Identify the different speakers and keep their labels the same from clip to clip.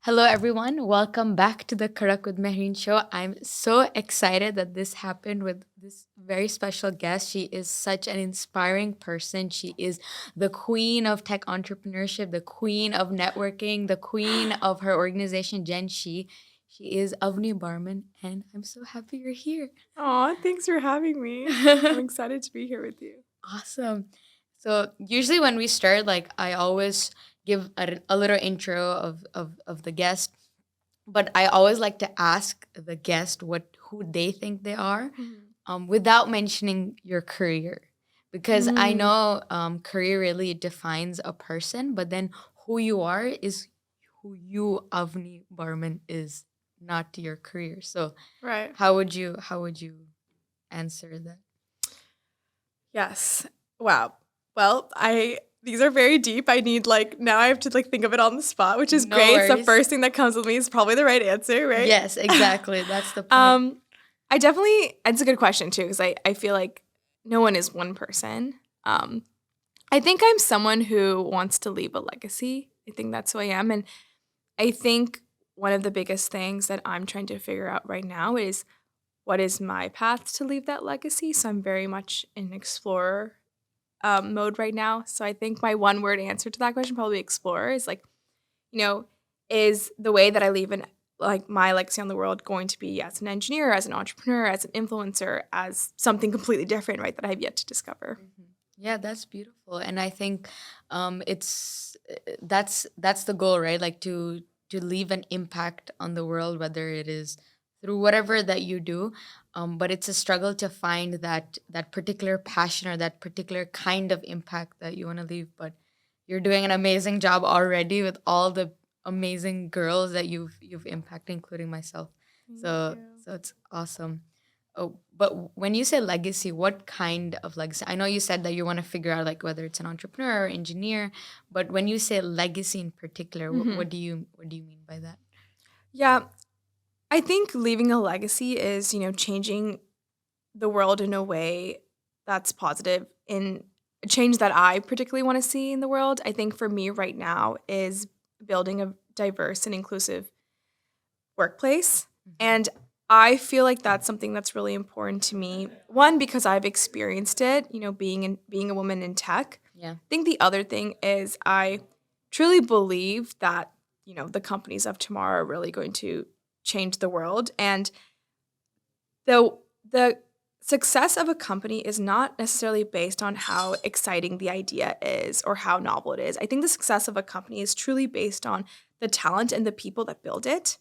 Speaker 1: Hello, everyone. Welcome back to the Karak with Mehreen show. I'm so excited that this happened with this very special guest. She is such an inspiring person. She is the queen of tech entrepreneurship, the queen of networking, the queen of her organization, Gen She. She is Avni Barman, and I'm so happy you're here.
Speaker 2: Aw, thanks for having me. I'm excited to be here with you.
Speaker 1: Awesome. So usually when we start, like I always give a little intro of the guest, but I always like to ask the guest what who they think they are, without mentioning your career, because I
Speaker 2: Mm,
Speaker 1: know career really defines a person, but then who you are is who you, Avni Barman, is, not your career. So
Speaker 2: right.
Speaker 1: how would you answer that?
Speaker 2: Yes. Wow. Well, I these are very deep. I need now I have to think of it on the spot, which is
Speaker 1: No
Speaker 2: great. It's the
Speaker 1: worries.
Speaker 2: first thing that comes with me is probably the right answer, right?
Speaker 1: Yes, exactly. That's the point.
Speaker 2: um I definitely it's a good question too, because I feel like no one is one person. I think I'm someone who wants to leave a legacy. I think that's who I am. And I think one of the biggest things that I'm trying to figure out right now is what is my path to leave that legacy. So I'm very much in explorer mode right now. So I think my one word answer to that question, probably explorer, is you know, is the way that I leave my legacy on the world going to be as an engineer, as an entrepreneur, as an influencer, as something completely different, right? That I have yet to discover.
Speaker 1: Mhm. Yeah, that's beautiful, and I think it's that's the goal, right? Like to leave an impact on the world, whether it is through whatever that you do. But it's a struggle to find that particular passion or that particular kind of impact that you want to leave. But you're doing an amazing job already with all the amazing girls that you've impacted, including myself.
Speaker 2: Thank
Speaker 1: So it's awesome. Oh, but when you say legacy, what kind of legacy? I know you said that you want to figure out like whether it's an entrepreneur or engineer, but when you say legacy in particular,
Speaker 2: you.
Speaker 1: what do you mean by that?
Speaker 2: Yeah, I think leaving a legacy is, changing the world in a way that's positive in a change that I particularly want to see in the world. I think for me right now is building a diverse and inclusive workplace.
Speaker 1: Mhm.
Speaker 2: And I feel like that's something that's really important to me. One, because I've experienced it, being a woman in tech.
Speaker 1: Yeah.
Speaker 2: I think the other thing is I truly believe that, the companies of tomorrow are really going to change the world. And the success of a company is not necessarily based on how exciting the idea is or how novel it is. I think the success of a company is truly based on the talent and the people that build it.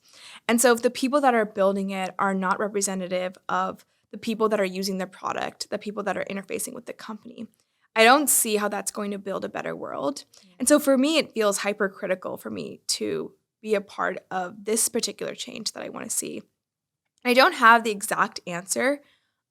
Speaker 2: And so if the people that are building it are not representative of the people that are using the product, the people that are interfacing with the company, I don't see how that's going to build a better world.
Speaker 1: Yeah.
Speaker 2: And so for me, it feels hypercritical for me to be a part of this particular change that I want to see. I don't have the exact answer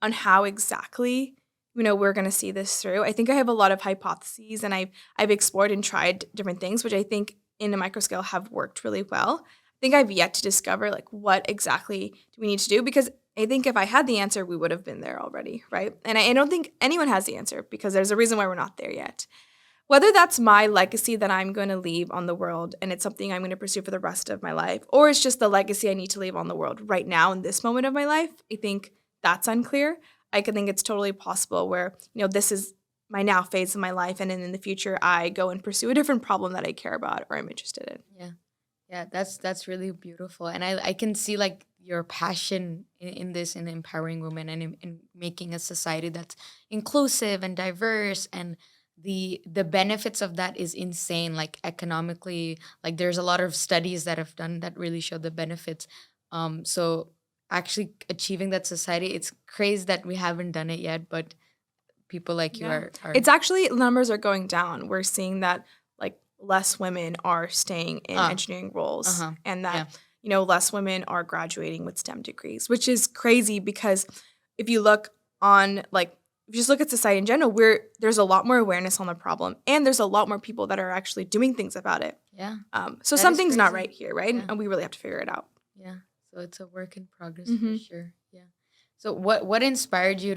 Speaker 2: on how exactly, we're going to see this through. I think I have a lot of hypotheses and I've explored and tried different things which I think in a micro scale have worked really well. I think I've yet to discover what exactly do we need to do, because I think if I had the answer we would have been there already, right? And I don't think anyone has the answer because there's a reason why we're not there yet. Whether that's my legacy that I'm going to leave on the world and it's something I'm going to pursue for the rest of my life, or it's just the legacy I need to leave on the world right now in this moment of my life, I think that's unclear. I could think it's totally possible where, this is my now phase of my life, and then in the future I go and pursue a different problem that I care about or I'm interested in.
Speaker 1: Yeah. Yeah, that's really beautiful. And I can see like your passion in this, in empowering women and in making a society that's inclusive and diverse, and the benefits of that is insane, like economically. Like there's a lot of studies that have done that really show the benefits. So actually achieving that society, it's crazy that we haven't done it yet, but people like you
Speaker 2: Yeah.
Speaker 1: are
Speaker 2: It's actually numbers are going down. We're seeing that less women are staying in
Speaker 1: uh
Speaker 2: engineering roles,
Speaker 1: uh-huh.
Speaker 2: and
Speaker 1: Yeah.
Speaker 2: that, less women are graduating with STEM degrees, which is crazy because if you look on if you just look at society in general, there's a lot more awareness on the problem and there's a lot more people that are actually doing things about it.
Speaker 1: Yeah.
Speaker 2: So
Speaker 1: That is
Speaker 2: something's not
Speaker 1: crazy.
Speaker 2: right here, right?
Speaker 1: Yeah.
Speaker 2: And we really have to figure it out.
Speaker 1: Yeah. So it's a work in progress for
Speaker 2: Hmm.
Speaker 1: sure. Yeah. So what inspired you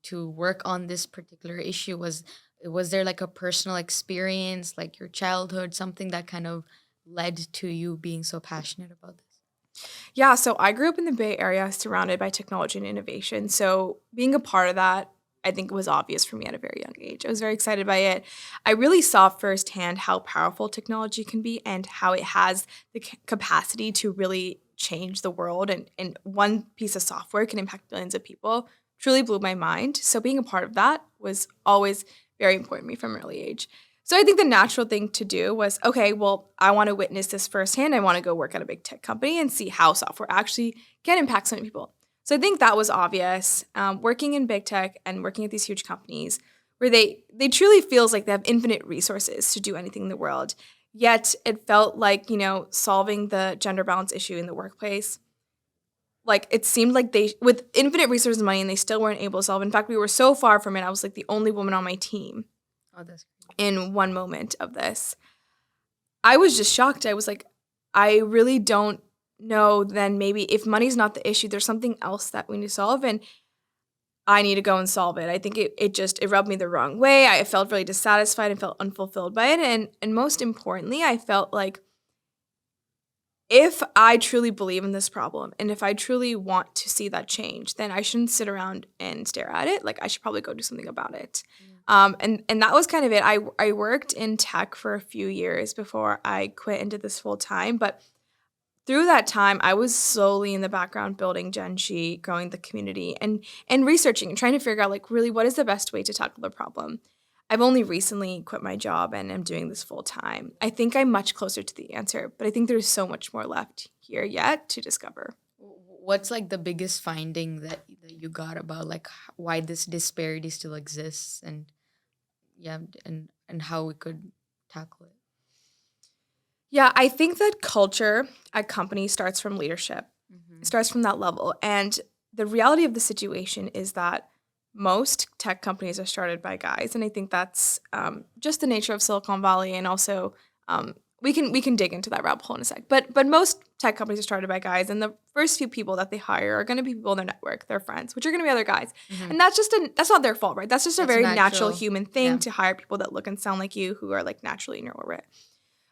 Speaker 1: to work on this particular issue? Was there like a personal experience, like your childhood, something that kind of led to you being so passionate about this?
Speaker 2: Yeah, so I grew up in the Bay Area surrounded by technology and innovation. So being a part of that, I think was obvious for me at a very young age. I was very excited by it. I really saw firsthand how powerful technology can be and how it has the capacity to really change the world. And one piece of software can impact billions of people. Truly blew my mind. So being a part of that was always very important to me from an early age. So I think the natural thing to do was, okay, well, I want to witness this firsthand. I want to go work at a big tech company and see how software actually can impact so many people. So I think that was obvious. Working in big tech and working at these huge companies where they truly feels like they have infinite resources to do anything in the world. Yet it felt like, solving the gender balance issue in the workplace, like it seemed like they, with infinite resources and money, and they still weren't able to solve. In fact, we were so far from it. I was like the only woman on my team
Speaker 1: Oh, that's
Speaker 2: in one moment of this. I was just shocked. I was like, I really don't know then maybe if money's not the issue, there's something else that we need to solve and I need to go and solve it. I think it rubbed me the wrong way. I felt really dissatisfied and felt unfulfilled by it. And most importantly, I felt like if I truly believe in this problem and if I truly want to see that change, then I shouldn't sit around and stare at it. Like I should probably go do something about it. And that was kind of it. I worked in tech for a few years before I quit and did this full time. But through that time, I was slowly in the background building Genji, growing the community, and researching and trying to figure out like really what is the best way to tackle the problem. I've only recently quit my job and am doing this full time. I think I'm much closer to the answer, but I think there's so much more left here yet to discover.
Speaker 1: What's like the biggest finding that you got about like why this disparity still exists, and yeah, and how we could tackle it?
Speaker 2: Yeah, I think that culture at companies starts from leadership.
Speaker 1: Mm-hmm.
Speaker 2: It starts from that level. And the reality of the situation is that most tech companies are started by guys. And I think that's just the nature of Silicon Valley. And also, we can dig into that rabbit hole in a sec. But most tech companies are started by guys. And the first few people that they hire are going to be people in their network, their friends, which are going to be other guys.
Speaker 1: Mm-hmm.
Speaker 2: And that's not their fault, right? That's just a
Speaker 1: That's
Speaker 2: very natural
Speaker 1: natural.
Speaker 2: human thing
Speaker 1: Yeah.
Speaker 2: to hire people that look and sound like you who are like naturally in your orbit.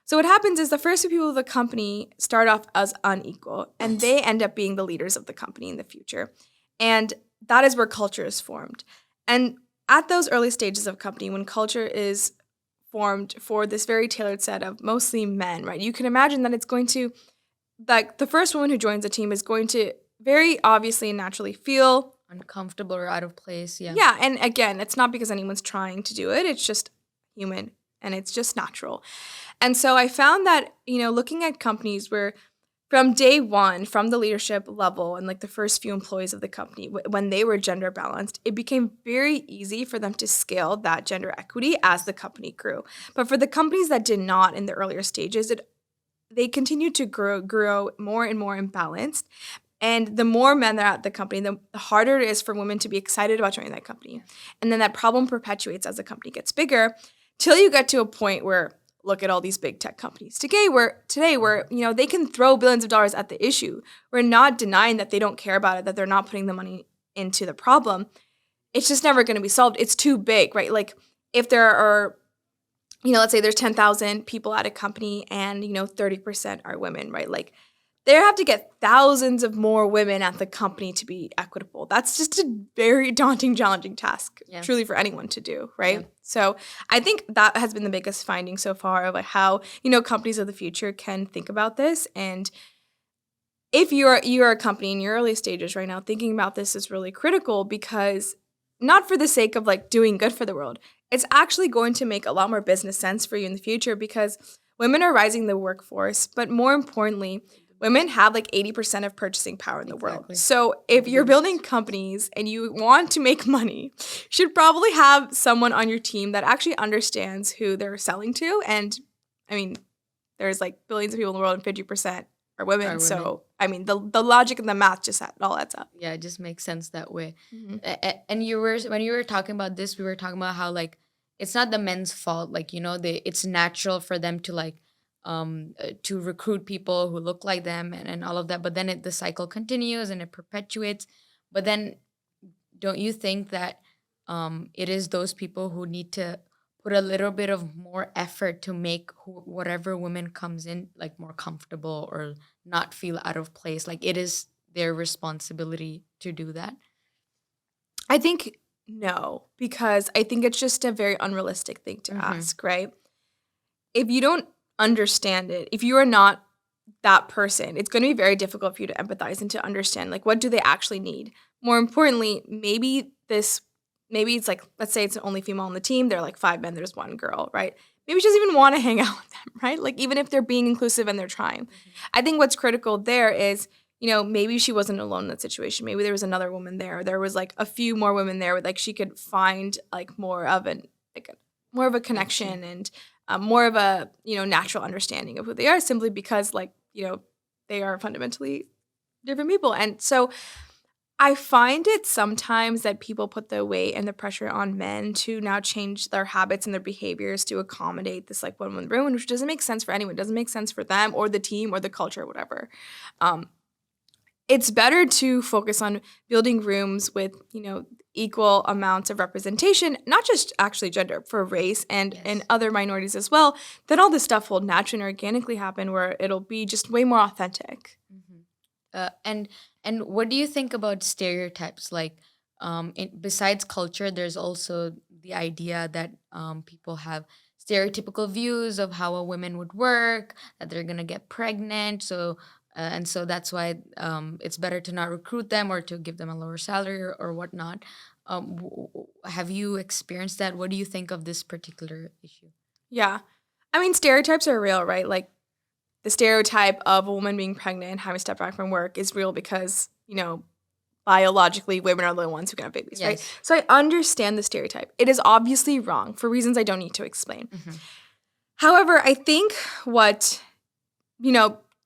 Speaker 2: So what happens is the first few people of the company start off as unequal, and they end up being the leaders of the company in the future. And that is where culture is formed. And at those early stages of a company, when culture is formed for this very tailored set of mostly men, right? You can imagine that it's going to, like the first woman who joins a team is going to very obviously and naturally feel,
Speaker 1: Uncomfortable or out of place. Yeah.
Speaker 2: yeah, and again, it's not because anyone's trying to do it, it's just human and it's just natural. And so I found that, looking at companies where from day one, from the leadership level and like the first few employees of the company, when they were gender balanced, it became very easy for them to scale that gender equity as the company grew. But for the companies that did not in the earlier stages, they continued to grow more and more imbalanced. And the more men that are at the company, the harder it is for women to be excited about joining that company. And then that problem perpetuates as the company gets bigger till you get to a point where look at all these big tech companies today where they can throw billions of dollars at the issue. We're not denying that they don't care about it, that they're not putting the money into the problem. It's just never going to be solved. It's too big, right? Like if there are, let's say there's 10,000 people at a company and, 30% are women, right? Like they have to get thousands of more women at the company to be equitable. That's just a very daunting, challenging task, truly for anyone to do, right? Yeah. So I think that has been the biggest finding so far of like how, companies of the future can think about this. And if you're a company in your early stages right now, thinking about this is really critical because not for the sake of like doing good for the world, it's actually going to make a lot more business sense for you in the future because women are rising the workforce, but more importantly, women have like 80% of purchasing power in the world. So if you're building companies and you want to make money, you should probably have someone on your team that actually understands who they're selling to. And I mean, there's like billions of people in the world and 50% are women. So I mean, the logic and the math just all adds up.
Speaker 1: Yeah, it just makes sense that way. Mm-hmm. And when you were talking about this, we were talking about how like it's not the men's fault. Like, it's natural for them to like to recruit people who look like them and all of that. But then the cycle continues and it perpetuates. But then don't you think that it is those people who need to put a little bit of more effort to make whatever woman comes in like more comfortable or not feel out of place. Like it is their responsibility to do that.
Speaker 2: I think no, because I think it's just a very unrealistic thing to
Speaker 1: Mm-hmm.
Speaker 2: ask, right? If you don't understand it, if you are not that person, it's going to be very difficult for you to empathize and to understand like what do they actually need. More importantly, maybe it's like, let's say it's the only female on the team, there are like 5 men, there's 1 girl, right? Maybe she doesn't even want to hang out with them, right? Like even if they're being inclusive and they're trying. I think what's critical there is, maybe she wasn't alone in that situation. Maybe there was another woman there. There was like a few more women there where like she could find like more of a connection and more of a natural understanding of who they are, simply because like they are fundamentally different people. And so I find it sometimes that people put the weight and the pressure on men to now change their habits and their behaviors to accommodate this like one woman room, which doesn't make sense for anyone. It doesn't make sense for them or the team or the culture or whatever. Um, it's better to focus on building rooms with equal amounts of representation, not just actually gender, for race and
Speaker 1: Yes.
Speaker 2: other minorities as well. Then all this stuff will naturally and organically happen, where it'll be just way more authentic.
Speaker 1: Mm-hmm. And what do you think about stereotypes? Like, besides culture, there's also the idea that people have stereotypical views of how a woman would work, that they're gonna get pregnant. So, and so that's why it's better to not recruit them or to give them a lower salary or whatnot. Have you experienced that? What do you think of this particular issue?
Speaker 2: Yeah. I mean, stereotypes are real, right? Like the stereotype of a woman being pregnant and having to step back from work is real because, biologically women are the ones who can have babies, right?
Speaker 1: Yes.
Speaker 2: So I understand the stereotype. It is obviously wrong for reasons I don't need to explain.
Speaker 1: Mm-hmm.
Speaker 2: However, I think what,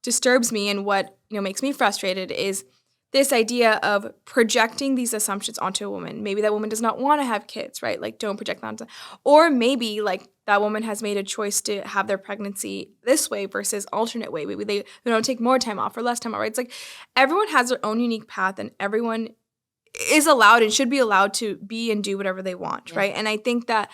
Speaker 2: disturbs me and what, makes me frustrated is this idea of projecting these assumptions onto a woman. Maybe that woman does not want to have kids, right? Like, don't project that onto, or maybe like that woman has made a choice to have their pregnancy this way versus alternate way. Maybe they don't take more time off or less time off, right? It's like everyone has their own unique path and everyone is allowed and should be allowed to be and do whatever they want,
Speaker 1: Yeah.
Speaker 2: right? And I think that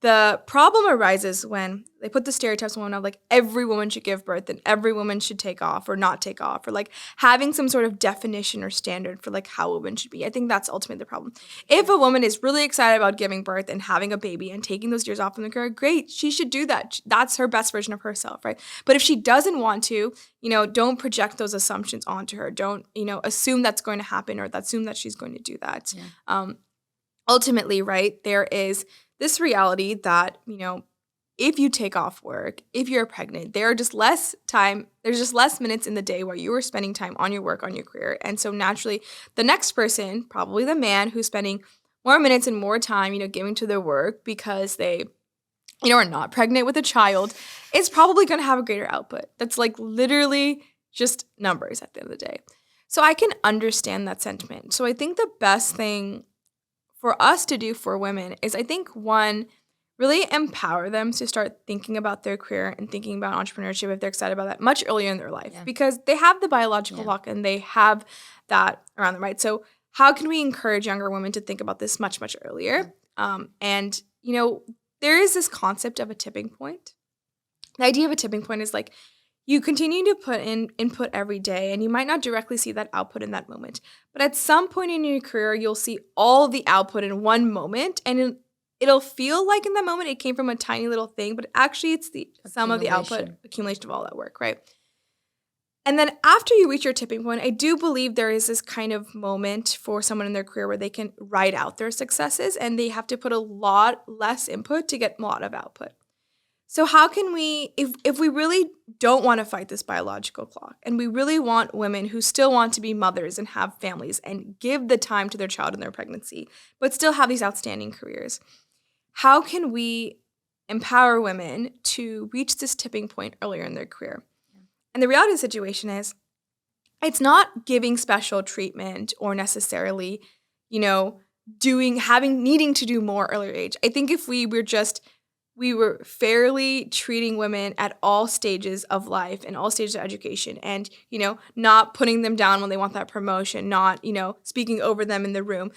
Speaker 2: the problem arises when they put the stereotypes on women of like every woman should give birth and every woman should take off or not take off, or like having some sort of definition or standard for like how a woman should be. I think that's ultimately the problem. If a woman is really excited about giving birth and having a baby and taking those years off from the career, great, she should do that. That's her best version of herself, right? But if she doesn't want to, don't project those assumptions onto her. Don't, assume that's going to happen or assume that she's going to do that.
Speaker 1: Yeah.
Speaker 2: Ultimately, right, there is this reality that, if you take off work, if you're pregnant, there's just less minutes in the day where you are spending time on your work, on your career. And so naturally, the next person, probably the man who's spending more minutes and more time, giving to their work because they, are not pregnant with a child, is probably going to have a greater output. That's like literally just numbers at the end of the day. So I can understand that sentiment. So I think the best thing for us to do for women is, I think, one, really empower them to start thinking about their career and thinking about entrepreneurship if they're excited about that much earlier in their life,
Speaker 1: Yeah.
Speaker 2: because they have the biological
Speaker 1: Yeah.
Speaker 2: clock and they have that around them, right? So how can we encourage younger women to think about this much, much earlier? And, there is this concept of a tipping point. The idea of a tipping point is like, you continue to put in input every day and you might not directly see that output in that moment. But at some point in your career, you'll see all the output in one moment, and it'll feel like in that moment it came from a tiny little thing, but actually it's the sum of the output, accumulation of all that work, right? And then after you reach your tipping point, I do believe there is this kind of moment for someone in their career where they can write out their successes and they have to put a lot less input to get a lot of output. So how can we, if we really don't want to fight this biological clock and we really want women who still want to be mothers and have families and give the time to their child in their pregnancy, but still have these outstanding careers, how can we empower women to reach this tipping point earlier in their career? And the reality of the situation is, it's not giving special treatment or necessarily, needing to do more earlier age. I think if we were fairly treating women at all stages of life and all stages of education and, not putting them down when they want that promotion, not, speaking over them in the room.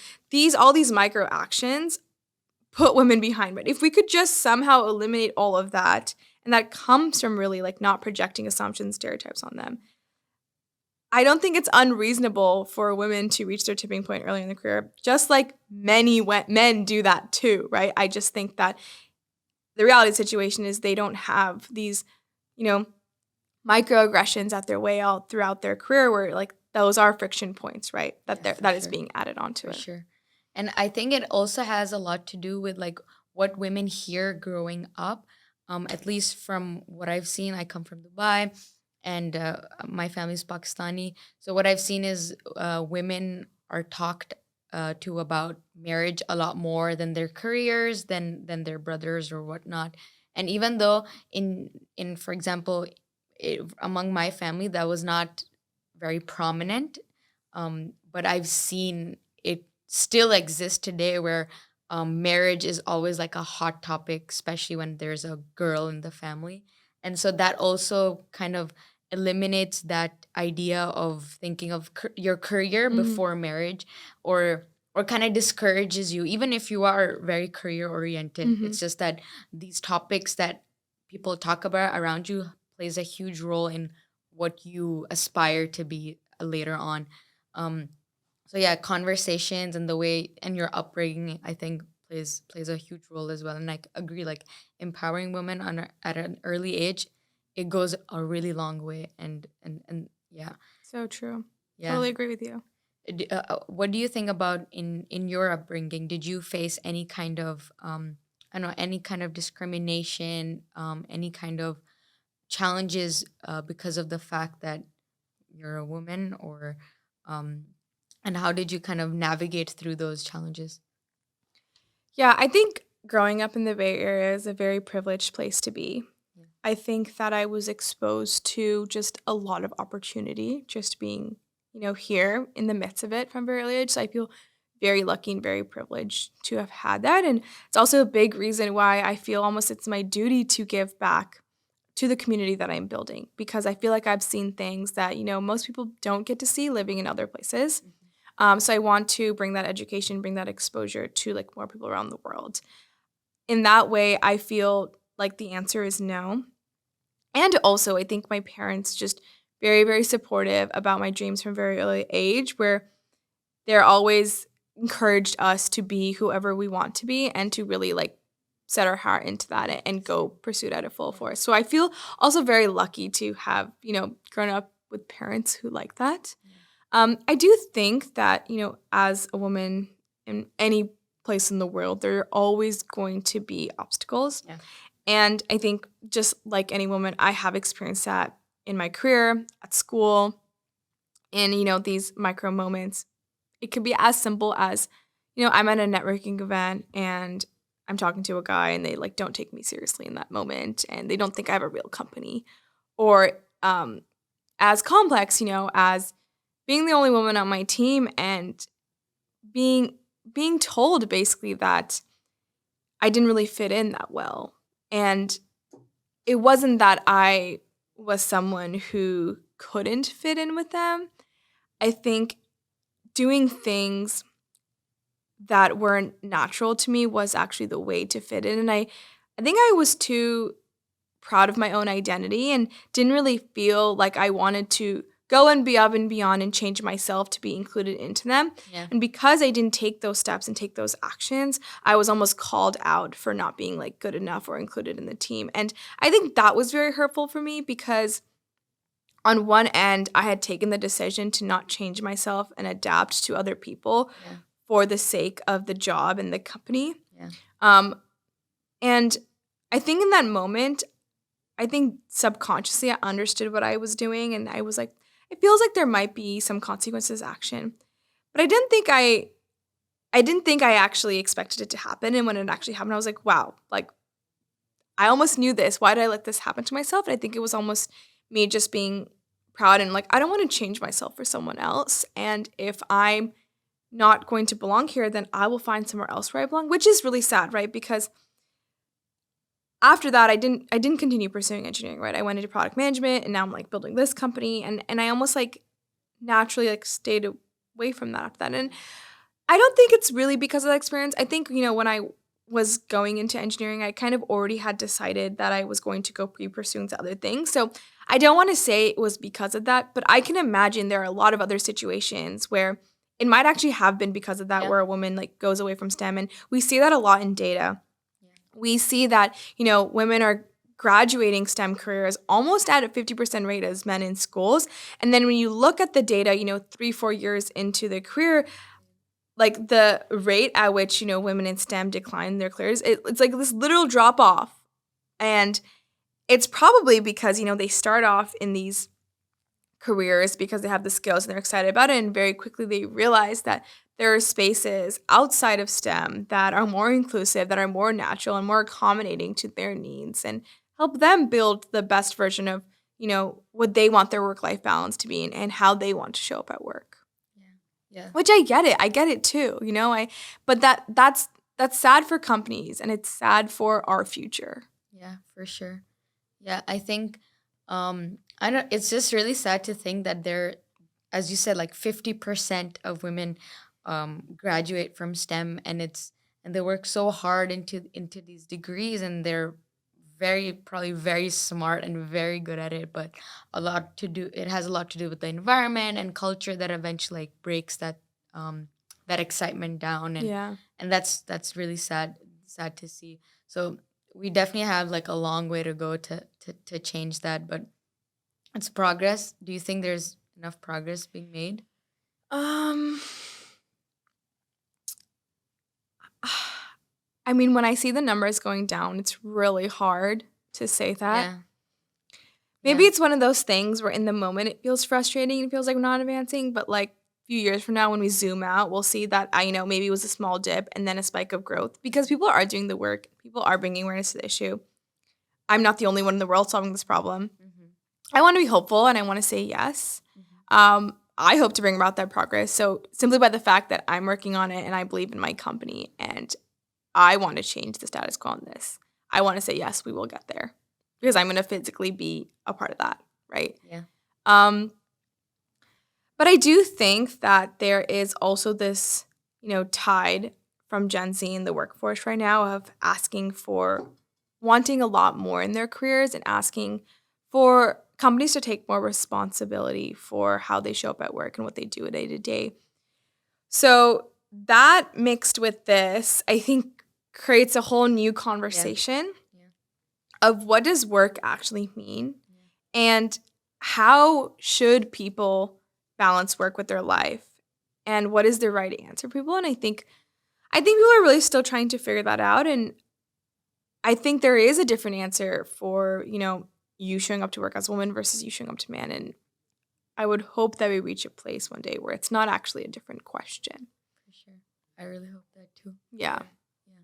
Speaker 2: All these micro actions put women behind. But if we could just somehow eliminate all of that, and that comes from really like not projecting assumptions, stereotypes on them, I don't think it's unreasonable for women to reach their tipping point early in their career, just like many men do that too, right? I just think that the reality situation is they don't have these, you know, microaggressions at their way out throughout their career where like those are friction points, right? That
Speaker 1: Yeah, for
Speaker 2: that is
Speaker 1: sure.
Speaker 2: being added onto
Speaker 1: For
Speaker 2: it.
Speaker 1: sure. And I think it also has a lot to do with like what women hear growing up. At least from what I've seen, I come from Dubai and my family's Pakistani. So what I've seen is women are talked to about marriage a lot more than their careers, than their brothers or whatnot. And even though in for example, among my family that was not very prominent, but I've seen it still exists today where marriage is always like a hot topic, especially when there's a girl in the family. And so that also kind of eliminates that idea of thinking of your career
Speaker 2: Mhm.
Speaker 1: before marriage, or kind of discourages you even if you are very career oriented.
Speaker 2: Mhm.
Speaker 1: It's just that these topics that people talk about around you plays a huge role in what you aspire to be later on. um so yeah, conversations and the way and your upbringing, I think, plays a huge role as well. And I agree, like empowering women at an early age, it goes a really long way. And yeah,
Speaker 2: So true.
Speaker 1: yeah.
Speaker 2: Totally agree with you.
Speaker 1: What do you think about in your upbringing? Did you face any kind of I don't know, any kind of discrimination, any kind of challenges because of the fact that you're a woman, or um and how did you kind of navigate through those challenges?
Speaker 2: Yeah, I think growing up in the Bay Area is a very privileged place to be.
Speaker 1: Yeah.
Speaker 2: I think that I was exposed to just a lot of opportunity just being, here in the midst of it from very early age. So I feel very lucky and very privileged to have had that. And it's also a big reason why I feel almost it's my duty to give back to the community that I'm building because I feel like I've seen things that, most people don't get to see living in other places.
Speaker 1: Mhm.
Speaker 2: So I want to bring that education, bring that exposure to like more people around the world. In that way, I feel like the answer is no. And also, I think my parents just very, very supportive about my dreams from a very early age, where they're always encouraged us to be whoever we want to be and to really like set our heart into that and go pursue it at a full
Speaker 1: Yeah.
Speaker 2: force. So I feel also very lucky to have, grown up with parents who like that.
Speaker 1: Yeah.
Speaker 2: I do think that, as a woman in any place in the world, there are always going to be obstacles.
Speaker 1: Yeah.
Speaker 2: And I think just like any woman, I have experienced that in my career, at school, in, these micro moments. It could be as simple as, I'm at a networking event and I'm talking to a guy and they like don't take me seriously in that moment and they don't think I have a real company. Or as complex, as being the only woman on my team and being being told basically that I didn't really fit in that well. And it wasn't that I was someone who couldn't fit in with them. I think doing things that weren't natural to me was actually the way to fit in. And I think I was too proud of my own identity and didn't really feel like I wanted to go and be up and beyond and change myself to be included into them.
Speaker 1: Yeah.
Speaker 2: And because I didn't take those steps and take those actions, I was almost called out for not being like good enough or included in the team. And I think that was very hurtful for me because on one end, I had taken the decision to not change myself and adapt to other people
Speaker 1: Yeah.
Speaker 2: for the sake of the job and the company.
Speaker 1: Yeah.
Speaker 2: Um, and I think in that moment, I think subconsciously I understood what I was doing and I was like, it feels like there might be some consequences action. But I didn't think I actually expected it to happen. And when it actually happened, I was like, wow, like I almost knew this. Why did I let this happen to myself? And I think it was almost me just being proud and like, I don't want to change myself for someone else. And if I'm not going to belong here, then I will find somewhere else where I belong, which is really sad, right? Because after that, I didn't continue pursuing engineering, right? I went into product management and now I'm like building this company and I almost like naturally like stayed away from that after that. And I don't think it's really because of that experience. I think, when I was going into engineering, I kind of already had decided that I was going to go pursue into other things. So I don't want to say it was because of that, but I can imagine there are a lot of other situations where it might actually have been because of that,
Speaker 1: Yeah.
Speaker 2: where a woman like goes away from STEM. And we see that a lot in data.
Speaker 1: Yeah.
Speaker 2: We see that, women are graduating STEM careers almost at a 50% rate as men in schools. And then when you look at the data, 3-4 years into the career, like the rate at which, women in STEM decline their careers, it's like this literal drop off. And it's probably because, they start off in these careers because they have the skills and they're excited about it. And very quickly they realize that there are spaces outside of STEM that are more inclusive, that are more natural and more accommodating to their needs and help them build the best version of, what they want their work-life balance to be and how they want to show up at work.
Speaker 1: Yeah.
Speaker 2: Which I get it. I get it too, but that's sad for companies and it's sad for our future.
Speaker 1: Yeah, for sure. Yeah, I think I don't it's just really sad to think that there, as you said, like 50% of women graduate from STEM, and they work so hard into these degrees, and they're probably very smart and very good at it, but it has a lot to do with the environment and culture that eventually like breaks that excitement down,
Speaker 2: Yeah.
Speaker 1: and that's really sad to see. So we definitely have like a long way to go to change that, but it's progress. Do you think there's enough progress being made?
Speaker 2: Um, I mean, when I see the numbers going down, it's really hard to say that.
Speaker 1: Yeah.
Speaker 2: Maybe
Speaker 1: Yeah.
Speaker 2: it's one of those things where in the moment it feels frustrating and feels like we're not advancing, but like a few years from now when we zoom out, we'll see that maybe it was a small dip and then a spike of growth because people are doing the work. People are bringing awareness to the issue. I'm not the only one in the world solving this problem.
Speaker 1: Mm-hmm.
Speaker 2: I want to be hopeful and I want to say yes.
Speaker 1: Mm-hmm.
Speaker 2: I hope to bring about that progress. So simply by the fact that I'm working on it and I believe in my company and I want to change the status quo on this, I want to say yes, we will get there because I'm going to physically be a part of that, right?
Speaker 1: Yeah.
Speaker 2: But I do think that there is also this, tide from Gen Z in the workforce right now of wanting a lot more in their careers and asking for companies to take more responsibility for how they show up at work and what they do day to day. So that mixed with this, I think creates a whole new conversation of what does work actually mean and how should people balance work with their life and what is the right answer for people. And I think people are really still trying to figure that out. And I think there is a different answer for, you showing up to work as a woman versus you showing up to man. And I would hope that we reach a place one day where it's not actually a different question.
Speaker 1: For sure. I really hope that too.
Speaker 2: Yeah.
Speaker 1: Yeah.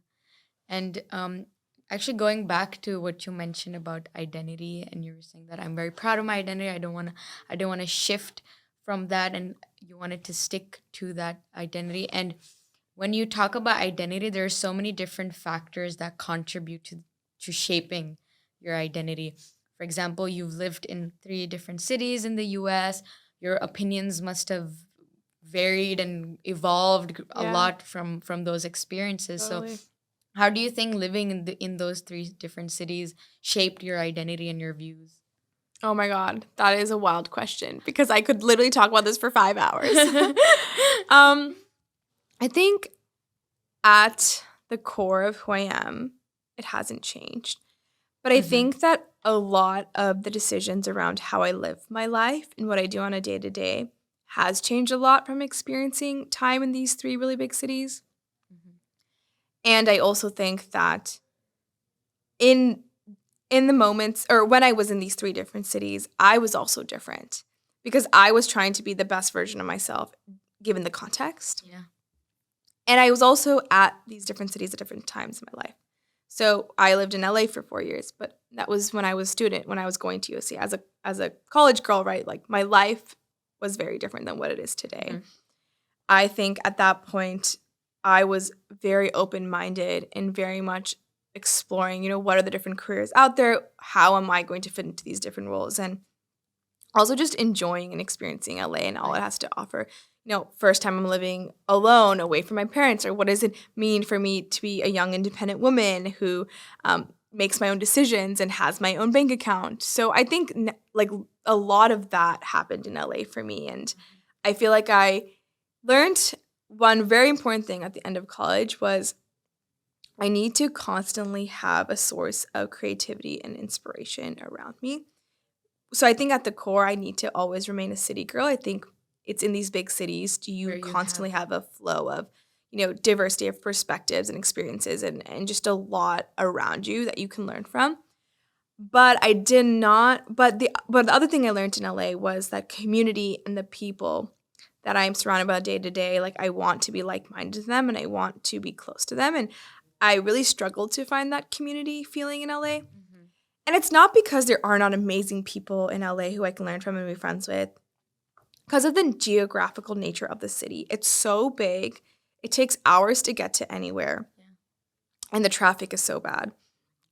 Speaker 1: And actually going back to what you mentioned about identity, and you were saying that I'm very proud of my identity. I don't want to shift from that, and you wanted to stick to that identity. And when you talk about identity, there are so many different factors that contribute to shaping your identity. For example, you've lived in 3 different cities in the US. Your opinions must have varied and evolved a lot from those experiences.
Speaker 2: Totally.
Speaker 1: So how do you think living in those 3 different cities shaped your identity and your views?
Speaker 2: Oh my God, that is a wild question because I could literally talk about this for 5 hours. I think at the core of who I am, it hasn't changed. But I think that a lot of the decisions around how I live my life and what I do on a day-to-day has changed a lot from experiencing time in these 3 really big cities. And I also think that in the moments, or when I was in these 3 different cities, I was also different because I was trying to be the best version of myself given the context.
Speaker 1: Yeah.
Speaker 2: And I was also at these different cities at different times in my life. So I lived in LA for 4 years, but that was when I was a student, when I was going to USC. As a college girl, right? Like my life was very different than what it is today.
Speaker 1: Mm-hmm.
Speaker 2: I think at that point, I was very open-minded and very much exploring, what are the different careers out there? How am I going to fit into these different roles? And also just enjoying and experiencing LA and all it has to offer. first time I'm living alone, away from my parents, or what does it mean for me to be a young independent woman who makes my own decisions and has my own bank account. So I think like a lot of that happened in LA for me, and I feel like I learned one very important thing at the end of college was I need to constantly have a source of creativity and inspiration around me. So I think at the core, I need to always remain a city girl. I think it's in these big cities, do you
Speaker 1: Where you
Speaker 2: constantly
Speaker 1: have
Speaker 2: have a flow of, diversity of perspectives and experiences and just a lot around you that you can learn from. But I did not, but the other thing I learned in LA was that community and the people that I'm surrounded by day to day, like I want to be like-minded to them and I want to be close to them. And I really struggled to find that community feeling in LA.
Speaker 1: Mhm.
Speaker 2: And it's not because there are not amazing people in LA who I can learn from and be friends with. Because of the geographical nature of the city, it's so big. It takes hours to get to anywhere.
Speaker 1: Yeah.
Speaker 2: And the traffic is so bad.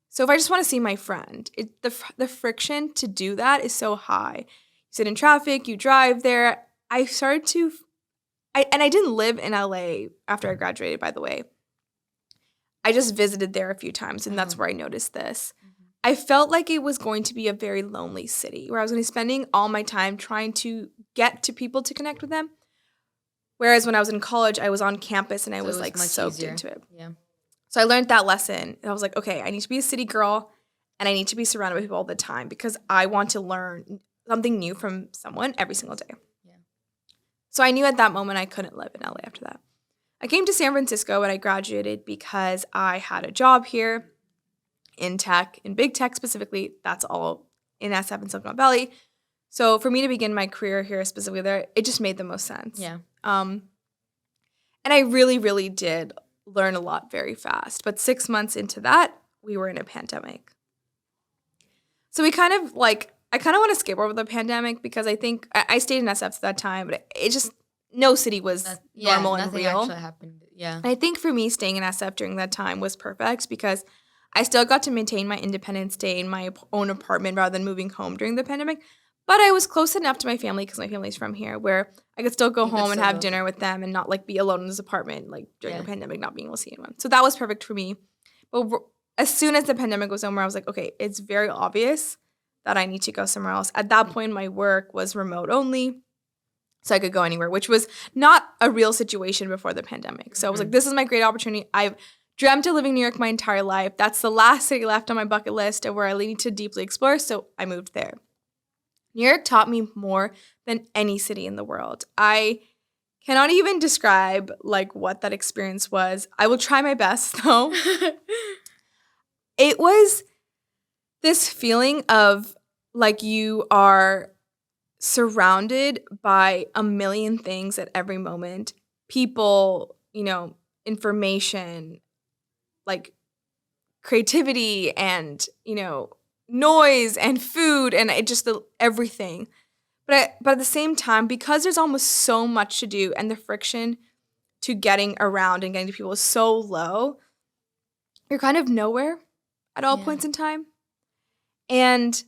Speaker 2: So if I just want to see my friend, the friction to do that is so high. You sit in traffic, you drive there. I started to, and I didn't live in LA after I graduated, by the way. I just visited there a few times, and that's where I noticed this.
Speaker 1: Mhm.
Speaker 2: I felt like it was going to be a very lonely city where I was going to be spending all my time trying to get to people to connect with them. Whereas when I was in college, I was on campus and I
Speaker 1: So
Speaker 2: was
Speaker 1: it was
Speaker 2: like
Speaker 1: much
Speaker 2: soaked
Speaker 1: easier.
Speaker 2: into it.
Speaker 1: Yeah.
Speaker 2: So I learned that lesson. And I was like, okay, I need to be a city girl and I need to be surrounded by people all the time because I want to learn something new from someone every single day.
Speaker 1: Yeah.
Speaker 2: So I knew at that moment I couldn't live in LA after that. I came to San Francisco when I graduated because I had a job here in tech, in big tech specifically. That's all in SF and Silicon Valley. So for me to begin my career here specifically there, it just made the most sense.
Speaker 1: Yeah.
Speaker 2: And I really, really did learn a lot very fast. But 6 months into that, we were in a pandemic. So we kind of I kind of want to skip over the pandemic because I think I stayed in SF at that time, but it just, no city was normal and
Speaker 1: nothing
Speaker 2: real.
Speaker 1: actually happened. Yeah.
Speaker 2: And I think for me, staying in SF during that time was perfect because I still got to maintain my independence, stay in my own apartment rather than moving home during the pandemic. But I was close enough to my family because my family's from here where I could still go
Speaker 1: You could
Speaker 2: home and
Speaker 1: still
Speaker 2: have
Speaker 1: go.
Speaker 2: dinner with them and not be alone in this apartment during
Speaker 1: Yeah.
Speaker 2: the pandemic, not being able to see anyone. So that was perfect for me. But as soon as the pandemic was over, I was like, okay, it's very obvious that I need to go somewhere else. At that point, my work was remote only. So I could go anywhere, which was not a real situation before the pandemic. So I was like, this is my great opportunity. I've dreamt of living in New York my entire life. That's the last city left on my bucket list of where I need to deeply explore. So I moved there. New York taught me more than any city in the world. I cannot even describe what that experience was. I will try my best though. It was this feeling of you are surrounded by a million things at every moment. People, information, creativity and, noise and food and it just everything. But at the same time, because there's almost so much to do and the friction to getting around and getting to people is so low, you're kind of nowhere at all points in time. And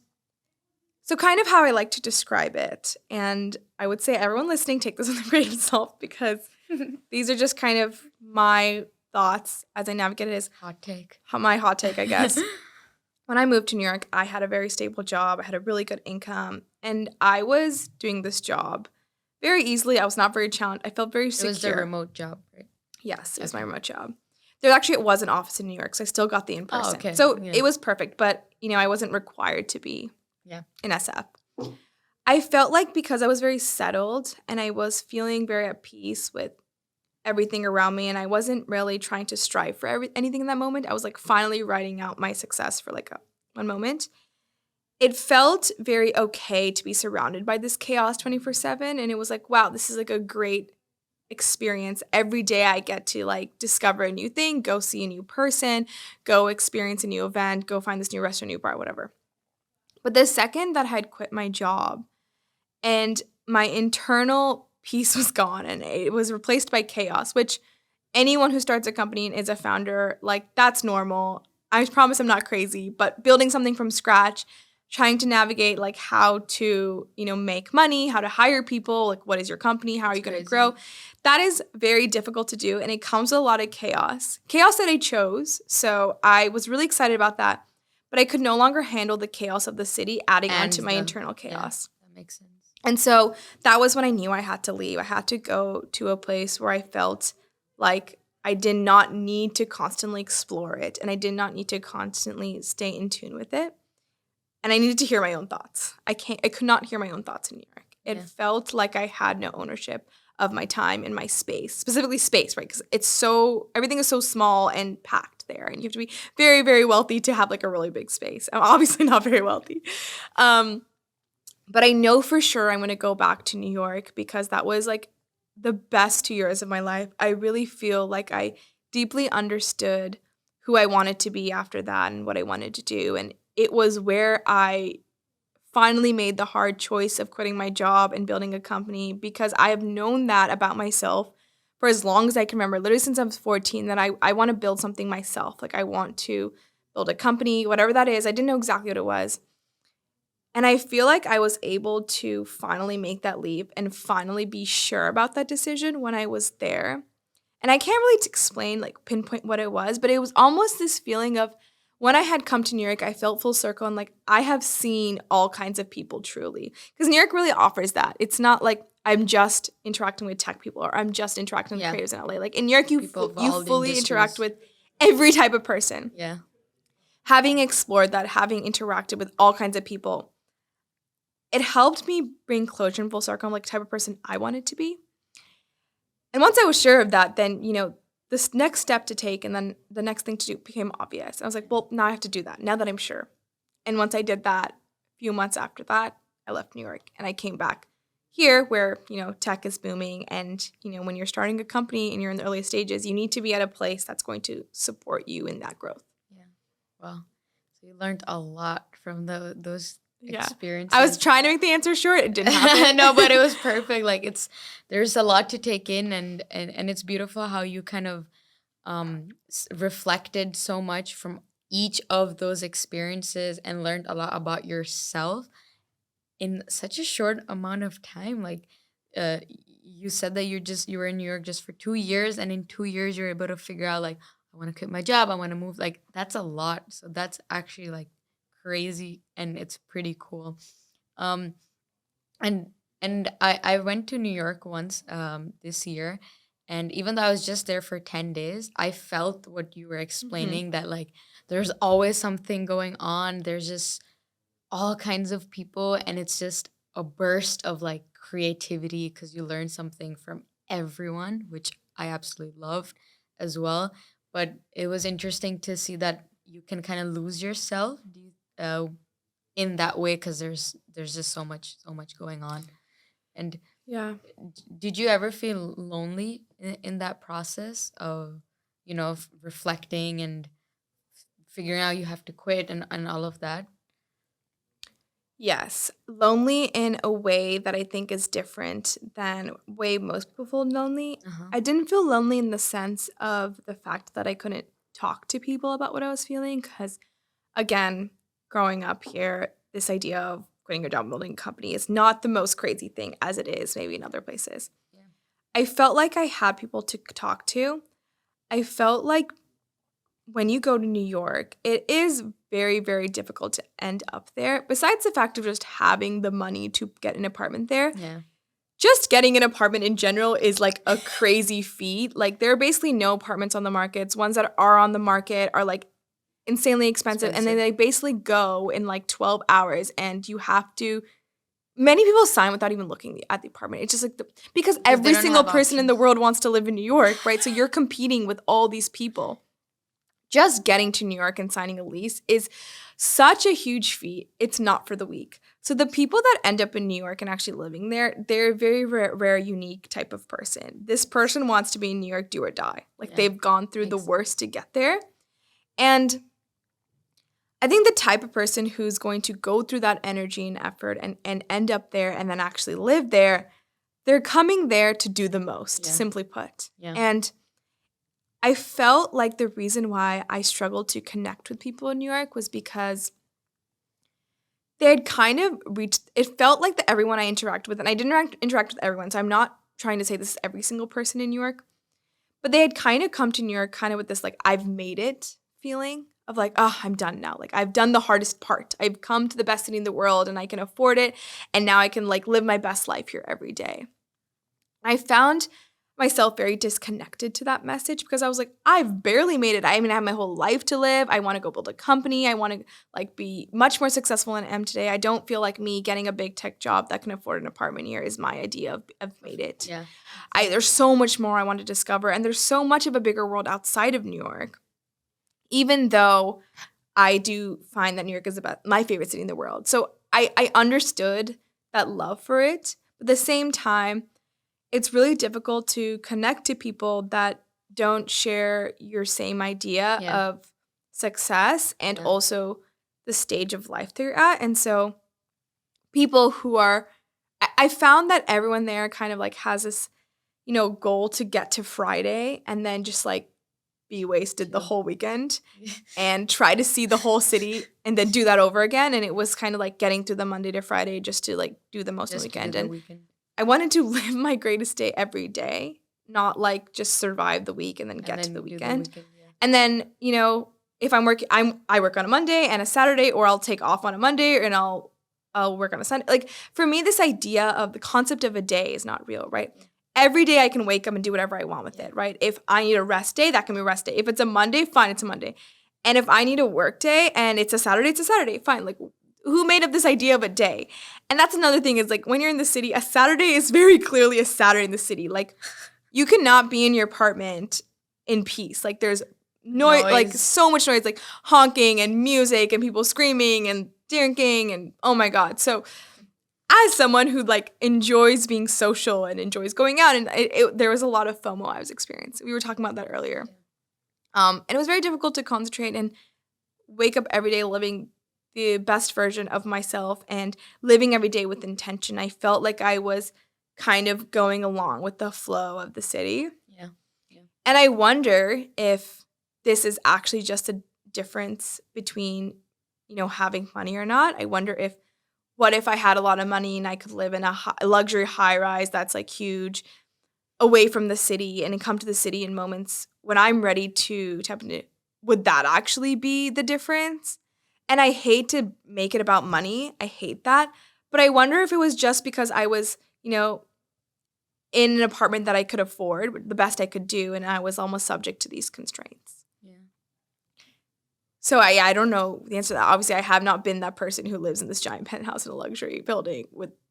Speaker 2: so kind of how I like to describe it, and I would say everyone listening, take this with a grain of salt because these are just kind of my thoughts as I navigate it, is
Speaker 1: Hot take.
Speaker 2: my hot take, I guess. When I moved to New York, I had a very stable job. I had a really good income, and I was doing this job very easily. I was not very challenged. I felt very secure.
Speaker 1: It was the remote job, right?
Speaker 2: Yes, it was my remote job. It was an office in New York, so I still got the in-person.
Speaker 1: okay.
Speaker 2: So
Speaker 1: Yeah.
Speaker 2: it was perfect, but, I wasn't required to be in SF. I felt like because I was very settled and I was feeling very at peace with everything around me and I wasn't really trying to strive for anything in that moment. I was finally writing out my success for one moment. It felt very okay to be surrounded by this chaos 24/7. And it was wow, this is a great experience. Every day I get to discover a new thing, go see a new person, go experience a new event, go find this new restaurant, new bar, whatever. But the second that I had quit my job and my internal peace was gone and it was replaced by chaos, which anyone who starts a company and is a founder, that's normal. I promise I'm not crazy, but building something from scratch, trying to navigate like how to, make money, how to hire people, like what is your company, how are
Speaker 1: It's
Speaker 2: you going to
Speaker 1: crazy.
Speaker 2: grow. That is very difficult to do, and it comes with a lot of chaos. Chaos that I chose, so I was really excited about that, but I could no longer handle the chaos of the city adding on
Speaker 1: And
Speaker 2: to my internal chaos.
Speaker 1: that makes sense.
Speaker 2: And so that was when I knew I had to leave. I had to go to a place where I felt like I did not need to constantly explore it, and I did not need to constantly stay in tune with it. And I needed to hear my own thoughts. I could not hear my own thoughts in New York. It
Speaker 1: Yeah.
Speaker 2: felt like I had no ownership of my time and my space, specifically space, right? Because everything is so small and packed there, and you have to be very, very wealthy to have like a really big space. I'm obviously not very wealthy. But I know for sure I'm going to go back to New York because that was like the best 2 years of my life. I really feel like I deeply understood who I wanted to be after that and what I wanted to do. And it was where I finally made the hard choice of quitting my job and building a company, because I have known that about myself for as long as I can remember, literally since I was 14, that I want to build something myself. Like I want to build a company, whatever that is. I didn't know exactly what it was. And I feel like I was able to finally make that leap and finally be sure about that decision when I was there. And I can't really explain, like pinpoint what it was, but it was almost this feeling of when I had come to New York, I felt full circle and like I have seen all kinds of people truly. Because New York really offers that. It's not like I'm just interacting with tech people or I'm just interacting with creators in LA. Like in New York, you
Speaker 1: People of
Speaker 2: you
Speaker 1: all
Speaker 2: fully interact
Speaker 1: industries.
Speaker 2: with every type of person.
Speaker 1: Yeah.
Speaker 2: Having explored that, having interacted with all kinds of people, it helped me bring closure in full circle. I'm like the type of person I wanted to be. And once I was sure of that, then, this next step to take and then the next thing to do became obvious. I was like, well, now I have to do that now that I'm sure. And once I did that, a few months after that, I left New York and I came back here where, tech is booming. And, when you're starting a company and you're in the early stages, you need to be at a place that's going to support you in that growth.
Speaker 1: Yeah. Wow. So you learned a lot from those experiences.
Speaker 2: I was trying to make the answer short. It didn't happen.
Speaker 1: No, but it was perfect. Like there's a lot to take in, and it's beautiful how you kind of reflected so much from each of those experiences and learned a lot about yourself in such a short amount of time. Like you said that you were in New York just for 2 years, and in 2 years you're able to figure out like, I want to quit my job, I want to move. Like that's a lot. So that's actually like crazy, and it's pretty cool. Um, and I went to New York once this year, and even though I was just there for 10 days, I felt what you were explaining, that like there's always something going on. There's just all kinds of people, and it's just a burst of like creativity because you learn something from everyone, which I absolutely loved as well. But it was interesting to see that you can kind of lose yourself uh, in that way because there's just so much going on. And
Speaker 2: Yeah.
Speaker 1: did you ever feel lonely in that process of reflecting and figuring out you have to quit and all of that?
Speaker 2: Yes, lonely in a way that I think is different than way most people feel lonely.
Speaker 1: Uh-huh.
Speaker 2: I didn't feel lonely in the sense of the fact that I couldn't talk to people about what I was feeling, because again, growing up here, this idea of quitting your job and building a company is not the most crazy thing as it is maybe in other places.
Speaker 1: Yeah.
Speaker 2: I felt like I had people to talk to. I felt like when you go to New York, it is very, very difficult to end up there. Besides the fact of just having the money to get an apartment there,
Speaker 1: Yeah.
Speaker 2: just getting an apartment in general is like a crazy feat. Like there are basically no apartments on the markets. Ones that are on the market are like insanely expensive. And then they basically go in like 12 hours, and you have to, many people sign without even looking at the apartment. It's just like because
Speaker 1: they
Speaker 2: every
Speaker 1: don't
Speaker 2: single
Speaker 1: have
Speaker 2: person in the
Speaker 1: options.
Speaker 2: world wants to live in New York, right? So you're competing with all these people. Just getting to New York and signing a lease is such a huge feat. It's not for the weak. So the people that end up in New York and actually living there, they're a very rare, unique type of person. This person wants to be in New York, do or die. Like
Speaker 1: Yeah.
Speaker 2: they've gone through the
Speaker 1: Makes
Speaker 2: worst to get there. And I think the type of person who's going to go through that energy and effort and end up there and then actually live there, they're coming there to do the most,
Speaker 1: Yeah.
Speaker 2: simply put.
Speaker 1: Yeah.
Speaker 2: And I felt like the reason why I struggled to connect with people in New York was because they had kind of reached, it felt like that everyone I interacted with, and I didn't interact with everyone, so I'm not trying to say this is every single person in New York, but they had kind of come to New York kind of with this like I've made it feeling of like, oh, I'm done now. Like I've done the hardest part. I've come to the best city in the world and I can afford it, and now I can like live my best life here every day. I found myself very disconnected to that message because I was like, I've barely made it. I mean, I have my whole life to live. I want to go build a company. I want to like be much more successful than I am today. I don't feel like me getting a big tech job that can afford an apartment here is my idea of made it.
Speaker 1: Yeah.
Speaker 2: There's so much more I want to discover, and there's so much of a bigger world outside of New York. Even though I do find that New York is about my favorite city in the world. So I understood that love for it. But at the same time, it's really difficult to connect to people that don't share your same idea
Speaker 1: Yeah.
Speaker 2: of success and
Speaker 1: Yeah.
Speaker 2: also the stage of life they're at. And so people who are, I found that everyone there kind of like has this, goal to get to Friday and then just like be wasted the whole weekend and try to see the whole city and then do that over again. And it was kind of like getting through the Monday to Friday just to like do the most on the
Speaker 1: Just to do
Speaker 2: weekend.
Speaker 1: the
Speaker 2: And
Speaker 1: weekend.
Speaker 2: I wanted to live my greatest day every day, not like just survive the week and then get
Speaker 1: And
Speaker 2: to
Speaker 1: then
Speaker 2: the
Speaker 1: do
Speaker 2: weekend.
Speaker 1: yeah.
Speaker 2: And then, if I'm working, I work on a Monday and a Saturday, or I'll take off on a Monday and I'll work on a Sunday. Like for me, this idea of the concept of a day is not real, right?
Speaker 1: Yeah.
Speaker 2: Every day I can wake up and do whatever I want with
Speaker 1: Yeah.
Speaker 2: it, right? If I need a rest day, that can be a rest day. If it's a Monday, fine, it's a Monday. And if I need a work day and it's a Saturday, fine. Like who made up this idea of a day? And that's another thing is like when you're in the city, a Saturday is very clearly a Saturday in the city. Like you cannot be in your apartment in peace. Like there's noise, like so much noise, like honking and music and people screaming and drinking and oh my God. So as someone who like enjoys being social and enjoys going out, and there was a lot of FOMO I was experiencing. We were talking about that earlier. And it was very difficult to concentrate and wake up every day living the best version of myself and living every day with intention. I felt like I was kind of going along with the flow of the city.
Speaker 1: Yeah.
Speaker 2: And I wonder if this is actually just a difference between, having money or not. I wonder what if I had a lot of money and I could live in a luxury high rise that's like huge away from the city and come to the city in moments when I'm ready to tap into it. Would that actually be the difference? And I hate to make it about money. I hate that. But I wonder if it was just because I was, in an apartment that I could afford, the best I could do, and I was almost subject to these constraints.
Speaker 1: Yeah.
Speaker 2: So I don't know the answer to that. Obviously, I have not been that person who lives in this giant penthouse in a luxury building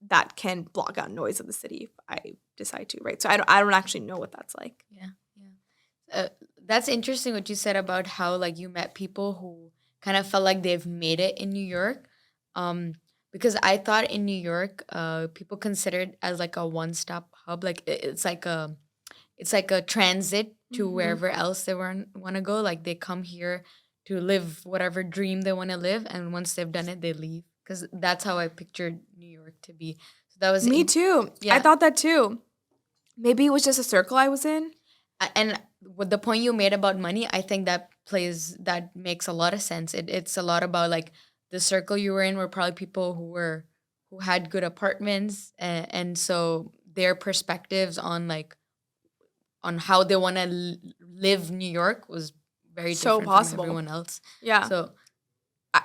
Speaker 2: that can block out noise of the city if I decide to, right? So I don't actually know what that's like.
Speaker 1: Yeah. That's interesting what you said about how like you met people who kind of felt like they've made it in New York. Because I thought in New York, people consider it as like a one-stop hub. Like it's like a transit to wherever else they want to go. Like they come here to live whatever dream they want to live, and once they've done it, they leave. Because that's how I pictured New York to be. So that was
Speaker 2: Me too.
Speaker 1: Yeah.
Speaker 2: I thought that too. Maybe it was just a circle I was in.
Speaker 1: And with the point you made about money, I think that makes a lot of sense. It's a lot about like the circle you were in were probably people who had good apartments, and so their perspectives on how they want to live New York was very
Speaker 2: So
Speaker 1: different
Speaker 2: possible.
Speaker 1: from everyone else.
Speaker 2: Yeah.
Speaker 1: So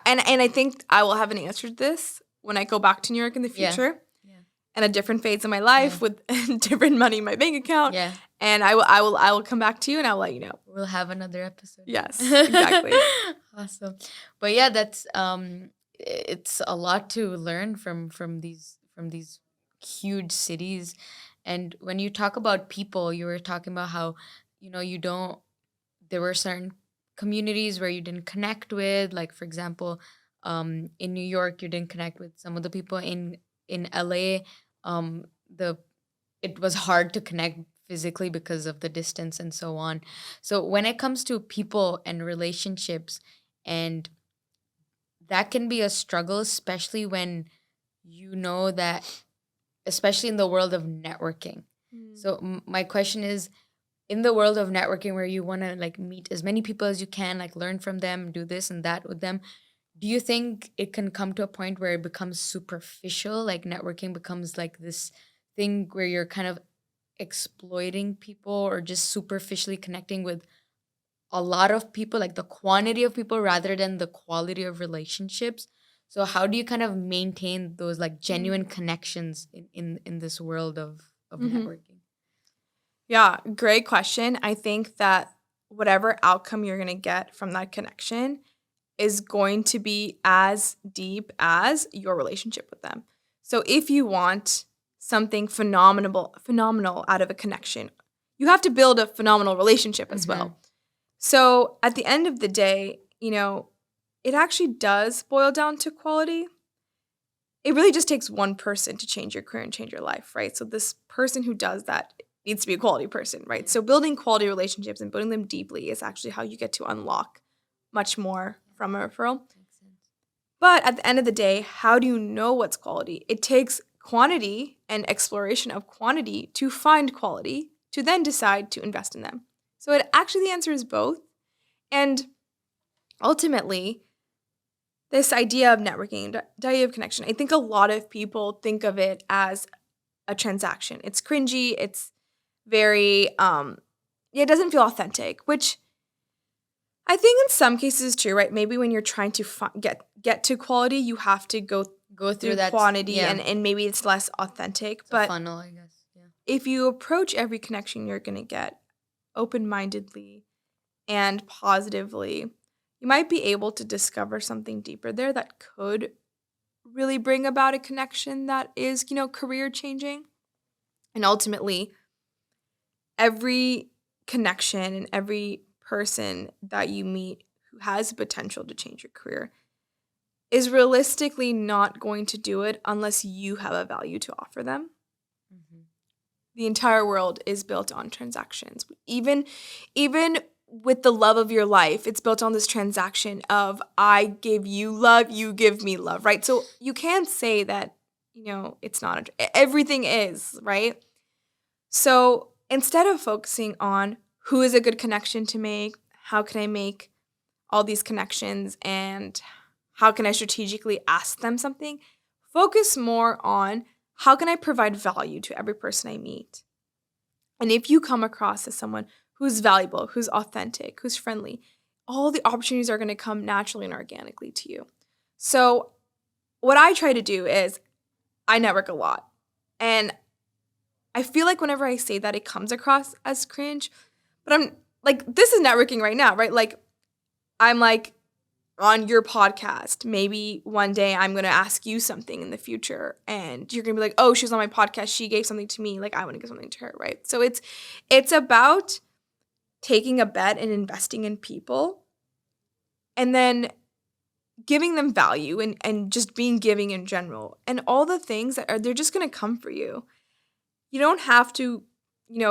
Speaker 2: And I think I will have an answer to this when I go back to New York in the
Speaker 1: Yeah.
Speaker 2: future.
Speaker 1: Yeah.
Speaker 2: And a different phase of my life with different money in my bank account.
Speaker 1: yeah,
Speaker 2: And I will come back to you and I'll let you know.
Speaker 1: we'll have another episode.
Speaker 2: Yes, exactly.
Speaker 1: Awesome. But yeah, that's it's a lot to learn from these huge cities. And when you talk about people, you were talking about how you don't there were certain communities where you didn't connect with, like for example, in New York you didn't connect with some of the people in LA. The It was hard to connect physically because of the distance and so on. So when it comes to people and relationships, and that can be a struggle, especially when that, especially in the world of networking. So my question is, in the world of networking where you want to like meet as many people as you can, like learn from them, do this and that with them, do you think it can come to a point where it becomes superficial, like networking becomes like this thing where you're kind of exploiting people or just superficially connecting with a lot of people, like the quantity of people rather than the quality of relationships? So how do you kind of maintain those like genuine connections in this world of
Speaker 2: Mm-hmm.
Speaker 1: networking?
Speaker 2: Yeah, great question. I think that whatever outcome you're going to get from that connection is going to be as deep as your relationship with them. So if you want something phenomenal out of a connection, you have to build a phenomenal relationship as
Speaker 1: Mm-hmm.
Speaker 2: well. So at the end of the day, it actually does boil down to quality. It really just takes one person to change your career and change your life, right? So this person who does that needs to be a quality person, right? So building quality relationships and building them deeply is actually how you get to unlock much more from a referral.
Speaker 1: Makes sense.
Speaker 2: But at the end of the day, how do you know what's quality? It takes quantity and exploration of quantity to find quality, to then decide to invest in them. So the answer is both. And ultimately, this idea of networking, the idea of connection, I think a lot of people think of it as a transaction. It's cringy. It's very, yeah, it doesn't feel authentic, which I think in some cases is true, right? Maybe when you're trying to get to quality, you have to go
Speaker 1: Go through
Speaker 2: through
Speaker 1: that,
Speaker 2: quantity,
Speaker 1: yeah.
Speaker 2: and maybe it's less authentic.
Speaker 1: It's a
Speaker 2: But
Speaker 1: funnel, I guess. Yeah.
Speaker 2: if you approach every connection you're going to get open mindedly and positively, you might be able to discover something deeper there that could really bring about a connection that is, career changing. And ultimately, every connection and every person that you meet who has the potential to change your career is realistically not going to do it unless you have a value to offer them.
Speaker 1: Mm-hmm.
Speaker 2: The entire world is built on transactions. Even with the love of your life, it's built on this transaction of I give you love, you give me love, right? So you can't say that, it's not everything is, right? So instead of focusing on who is a good connection to make, how can I make all these connections, and how can I strategically ask them something, focus more on how can I provide value to every person I meet. And if you come across as someone who's valuable, who's authentic, who's friendly, all the opportunities are going to come naturally and organically to you. So, what I try to do is I network a lot. And I feel like whenever I say that, it comes across as cringe. But I'm like, this is networking right now, right? Like, I'm like on your podcast. Maybe one day I'm going to ask you something in the future, and you're going to be like, oh, she was on my podcast. She gave something to me. Like, I want to give something to her, right? So it's about taking a bet and investing in people, and then giving them value, and just being giving in general. And all the things they're just going to come for you. You don't have to,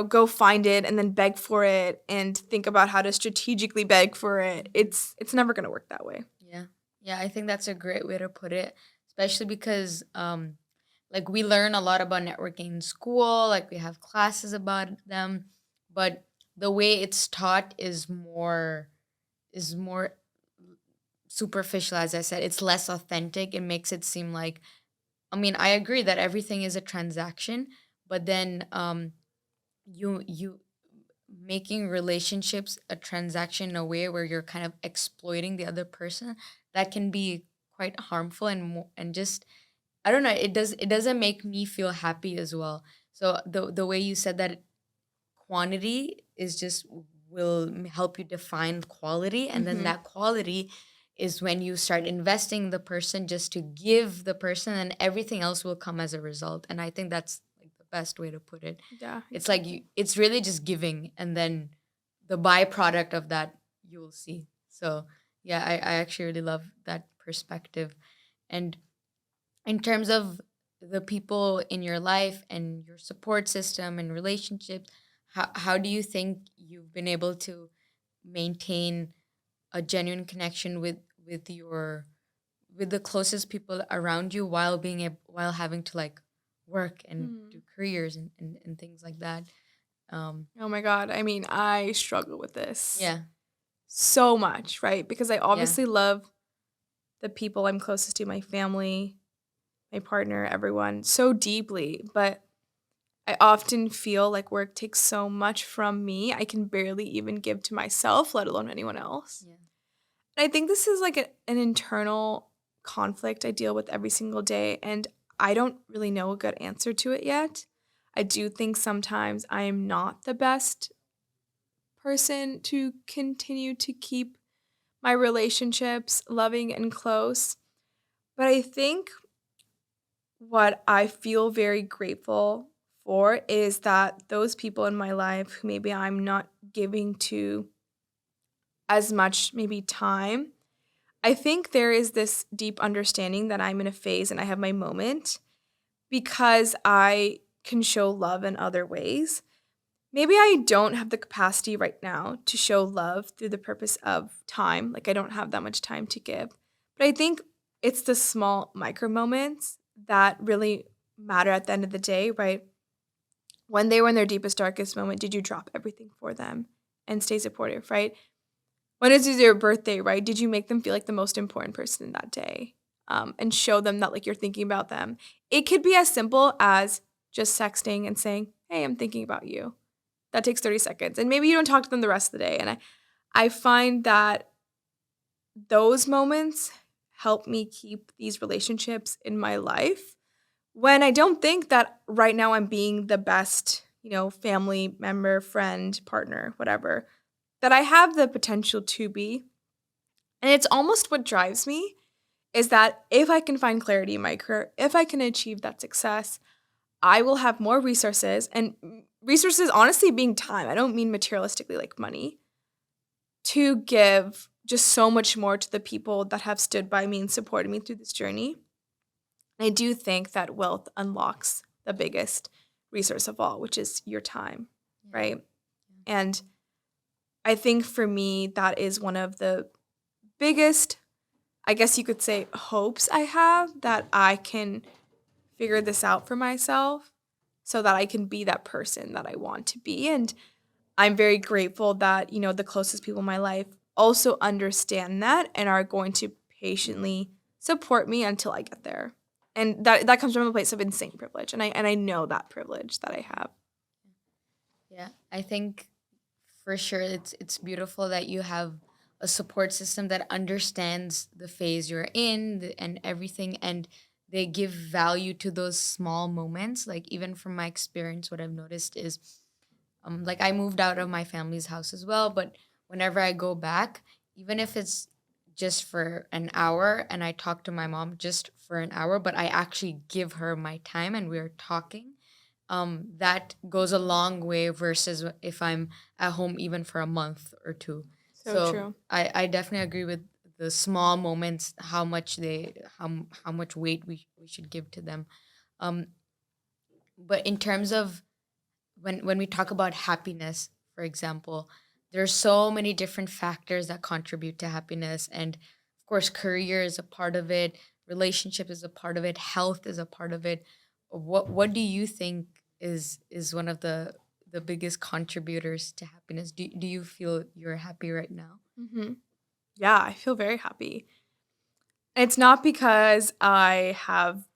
Speaker 2: go find it and then beg for it and think about how to strategically beg for it. It's never going to work that way.
Speaker 1: Yeah. Yeah, I think that's a great way to put it, especially because like we learn a lot about networking in school, like we have classes about them, but the way it's taught is more superficial, as I said. It's less authentic. It makes it seem like, I mean, I agree that everything is a transaction, but then you making relationships a transaction in a way where you're kind of exploiting the other person, that can be quite harmful and just, I don't know, it doesn't make me feel happy as well. So the way you said that quantity is just will help you define quality, and then
Speaker 2: Mm-hmm.
Speaker 1: that quality is when you start investing in the person just to give the person, and everything else will come as a result. And I think that's like the best way to put it.
Speaker 2: Yeah,
Speaker 1: It's like
Speaker 2: exactly.
Speaker 1: it's really just giving, and then the byproduct of that you will see. So yeah, I actually really love that perspective. And in terms of the people in your life and your support system and relationships, how do you think you've been able to maintain a genuine connection with the closest people around you while while having to like work and
Speaker 2: Mm.
Speaker 1: do careers and things like that?
Speaker 2: Oh my God. I mean, I struggle with this
Speaker 1: Yeah.
Speaker 2: so much, right? Because I
Speaker 1: Yeah.
Speaker 2: obviously love the people I'm closest to, my family, my partner, everyone, so deeply. But I often feel like work takes so much from me, I can barely even give to myself, let alone anyone else.
Speaker 1: Yeah.
Speaker 2: And I think this is like an internal conflict I deal with every single day, and I don't really know a good answer to it yet. I do think sometimes I am not the best person to continue to keep my relationships loving and close. But I think what I feel very grateful for is that those people in my life who maybe I'm not giving to as much maybe time, I think there is this deep understanding that I'm in a phase and I have my moment because I can show love in other ways. Maybe I don't have the capacity right now to show love through the purpose of time. Like, I don't have that much time to give. But I think it's the small micro moments that really matter at the end of the day, right? When they were in their deepest, darkest moment, did you drop everything for them and stay supportive, right? When is their birthday, right? Did you make them feel like the most important person in that day, and show them that like you're thinking about them? It could be as simple as just texting and saying, "Hey, I'm thinking about you." That takes 30 seconds, and maybe you don't talk to them the rest of the day. And I find that those moments help me keep these relationships in my life when I don't think that right now I'm being the best, family member, friend, partner, whatever, that I have the potential to be. And it's almost what drives me is that if I can find clarity in my career, if I can achieve that success, I will have more resources, and resources honestly being time. I don't mean materialistically like money, to give just so much more to the people that have stood by me and supported me through this journey. And I do think that wealth unlocks the biggest resource of all, which is your time,
Speaker 1: Yeah.
Speaker 2: right? And I think for me, that is one of the biggest, I guess you could say, hopes I have, that I can figure this out for myself so that I can be that person that I want to be. And I'm very grateful that, the closest people in my life also understand that and are going to patiently support me until I get there. And that comes from a place of insane privilege. And I know that privilege that I have.
Speaker 1: Yeah, I think for sure it's beautiful that you have a support system that understands the phase you're in and everything, and they give value to those small moments. Like, even from my experience, what I've noticed is like, I moved out of my family's house as well, but whenever I go back, even if it's just for an hour and I talk to my mom just for an hour, but I actually give her my time and we're talking, that goes a long way versus if I'm at home even for a month or two.
Speaker 2: So
Speaker 1: So
Speaker 2: true.
Speaker 1: I definitely agree with the small moments, how much weight we should give to them. Um, but in terms of when we talk about happiness, for example, there's so many different factors that contribute to happiness, and of course, career is a part of it, relationship is a part of it, health is a part of it. What do you think is one of the biggest contributors to happiness? Do you feel you're happy right now?
Speaker 2: Hmm. Yeah, I feel very happy. And it's not because I've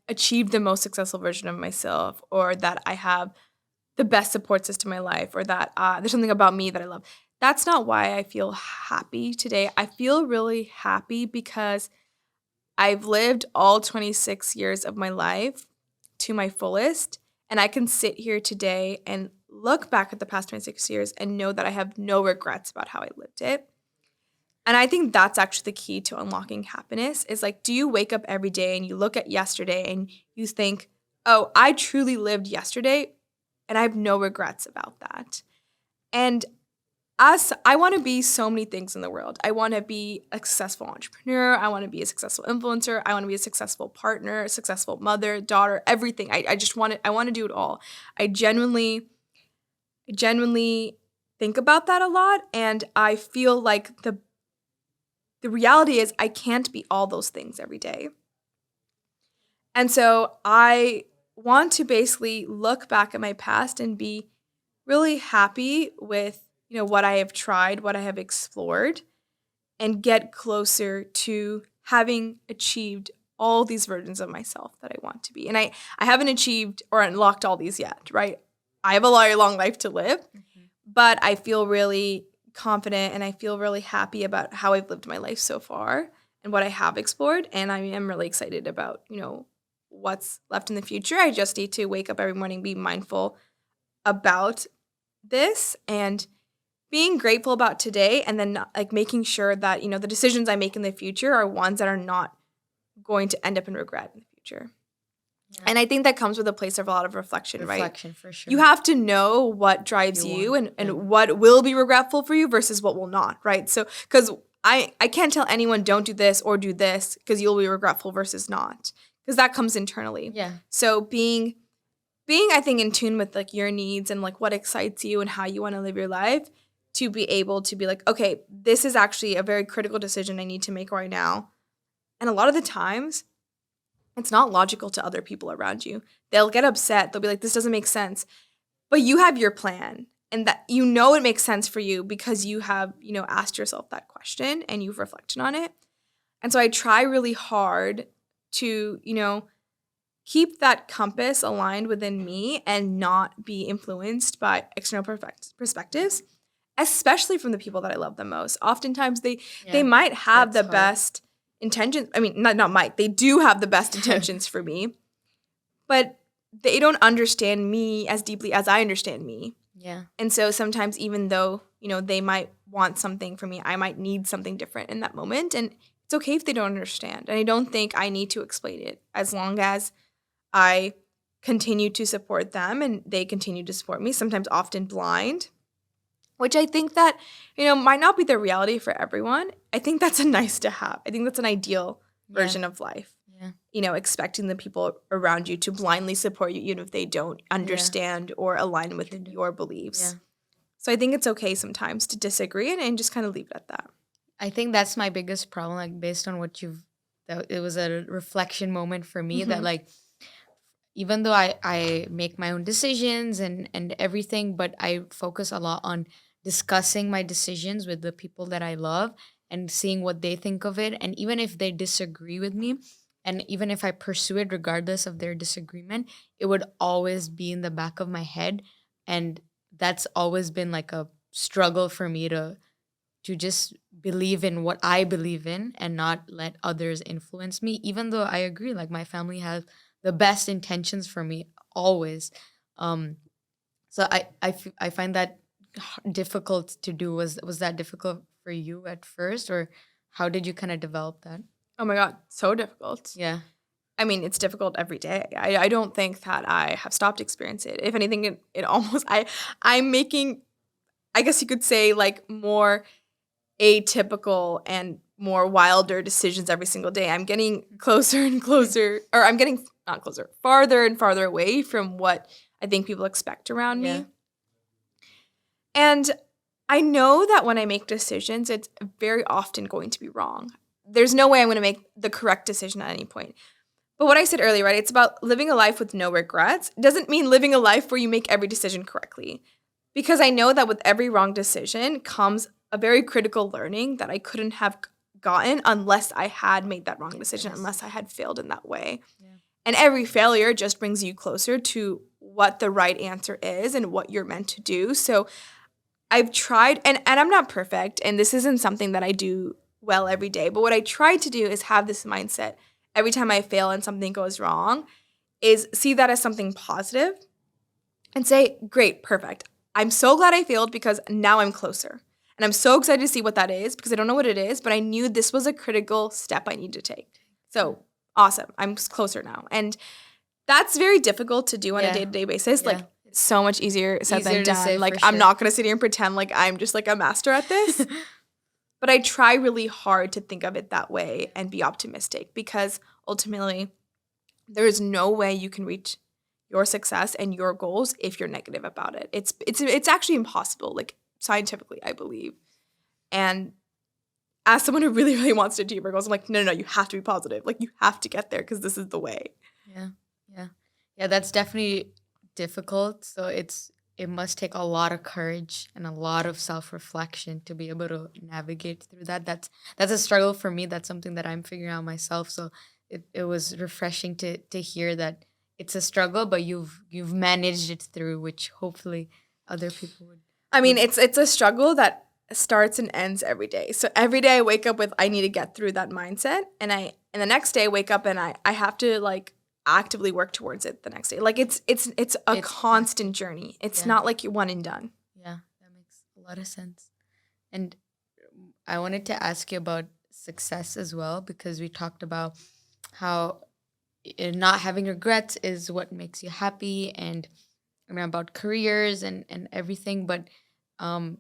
Speaker 2: achieved the most successful version of myself, or that I have the best support system in my life, or that there's something about me that I love. That's not why I feel happy today. I feel really happy because I've lived all 26 years of my life to my fullest, and I can sit here today and look back at the past 26 years and know that I have no regrets about how I lived it. And I think that's actually the key to unlocking happiness is like, do you wake up every day and you look at yesterday and you think, oh, I truly lived yesterday and I have no regrets about that. And as I want to be so many things in the world. I want to be a successful entrepreneur. I want to be a successful influencer. I want to be a successful partner, a successful mother, daughter, everything. I just want it. I want to do it all. I genuinely think about that a lot. And I feel like the reality is I can't be all those things every day. And so I want to basically look back at my past and be really happy with, what I have tried, what I have explored, and get closer to having achieved all these versions of myself that I want to be. And I haven't achieved or unlocked all these yet, right? I have a very long life to live, but I feel really confident and I feel really happy about how I've lived my life so far and what I have explored. And I am really excited about, what's left in the future. I just need to wake up every morning, be mindful about this and being grateful about today, and then like making sure that, the decisions I make in the future are ones that are not going to end up in regret in the future. Yeah. And I think that comes with a place of a lot of reflection, right?
Speaker 1: Reflection, for sure.
Speaker 2: You have to know what drives you and what will be regretful for you versus what will not, right? So, because I can't tell anyone don't do this or do this because you'll be regretful versus not, because that comes internally.
Speaker 1: Yeah.
Speaker 2: So being, I think, in tune with like your needs and like what excites you and how you want to live your life, to be able to be like, okay, this is actually a very critical decision I need to make right now. And a lot of the times, it's not logical to other people around you. They'll get upset. They'll be like, this doesn't make sense. But you have your plan, and that it makes sense for you because you have, asked yourself that question and you've reflected on it. And so I try really hard to, keep that compass aligned within me and not be influenced by external perspectives, especially from the people that I love the most. Oftentimes they might have the best intentions. I mean, not might. They do have the best intentions for me, but they don't understand me as deeply as I understand me.
Speaker 1: Yeah.
Speaker 2: And so sometimes, even though, they might want something from me, I might need something different in that moment. And it's okay if they don't understand. And I don't think I need to explain it, as long as I continue to support them and they continue to support me, sometimes often blind, which I think that, might not be the reality for everyone. I think that's a nice to have. I think that's an ideal version of life. Yeah. Expecting the people around you to blindly support you, even if they don't understand or align with your beliefs. Yeah. So I think it's okay sometimes to disagree and just kind of leave it at that.
Speaker 1: I think that's my biggest problem, like based on what it was a reflection moment for me, that like, even though I make my own decisions and everything, but I focus a lot on discussing my decisions with the people that I love and seeing what they think of it. And even if they disagree with me, and even if I pursue it regardless of their disagreement, it would always be in the back of my head. And that's always been like a struggle for me to just believe in what I believe in and not let others influence me, even though I agree, like my family has the best intentions for me always. So I find that difficult to do. Was that difficult for you at first, or how did you kind of develop that?
Speaker 2: Oh my God, so difficult.
Speaker 1: Yeah.
Speaker 2: I mean, it's difficult every day. I don't think that I have stopped experiencing it. If anything, it almost, I'm making, I guess you could say, like more atypical and more wilder decisions every single day. I'm getting closer and closer, or I'm getting not closer, farther and farther away from what I think people expect around me. And I know that when I make decisions, it's very often going to be wrong. There's no way I'm going to make the correct decision at any point. But what I said earlier, right, it's about living a life with no regrets. It doesn't mean living a life where you make every decision correctly. Because I know that with every wrong decision comes a very critical learning that I couldn't have gotten unless I had made that wrong decision, unless I had failed in that way. Yeah. And every failure just brings you closer to what the right answer is and what you're meant to do. So I've tried, and I'm not perfect, and this isn't something that I do well every day, but what I try to do is have this mindset every time I fail and something goes wrong, is see that as something positive and say, great, perfect. I'm so glad I failed because now I'm closer. And I'm so excited to see what that is because I don't know what it is, but I knew this was a critical step I need to take. So awesome. I'm closer now. And that's very difficult to do on a day-to-day basis. Like so much easier said than done. Like I'm not going to sit here and pretend like I'm just like a master at this. But I try really hard to think of it that way and be optimistic because ultimately there is no way you can reach your success and your goals if you're negative about it. It's actually impossible, like scientifically, I believe. And as someone who really, really wants to achieve her goals, I'm like, no, you have to be positive. Like you have to get there because this is the way.
Speaker 1: Yeah, that's definitely difficult. So it must take a lot of courage and a lot of self-reflection to be able to navigate through that. That's a struggle for me. That's something that I'm figuring out myself. So it was refreshing to hear that it's a struggle, but you've managed it through, which hopefully other people
Speaker 2: I mean,
Speaker 1: would
Speaker 2: it's a struggle that starts and ends every day. So every day I wake up with I need to get through that mindset, and the next day I wake up and I have to like actively work towards it the next day. Like it's a
Speaker 1: it's
Speaker 2: constant journey. It's
Speaker 1: yeah,
Speaker 2: not like you're one and done.
Speaker 1: yeah, that makes a lot of sense. And I wanted to ask you about success as well, because we talked about how not having regrets is what makes you happy, and about careers and everything. But um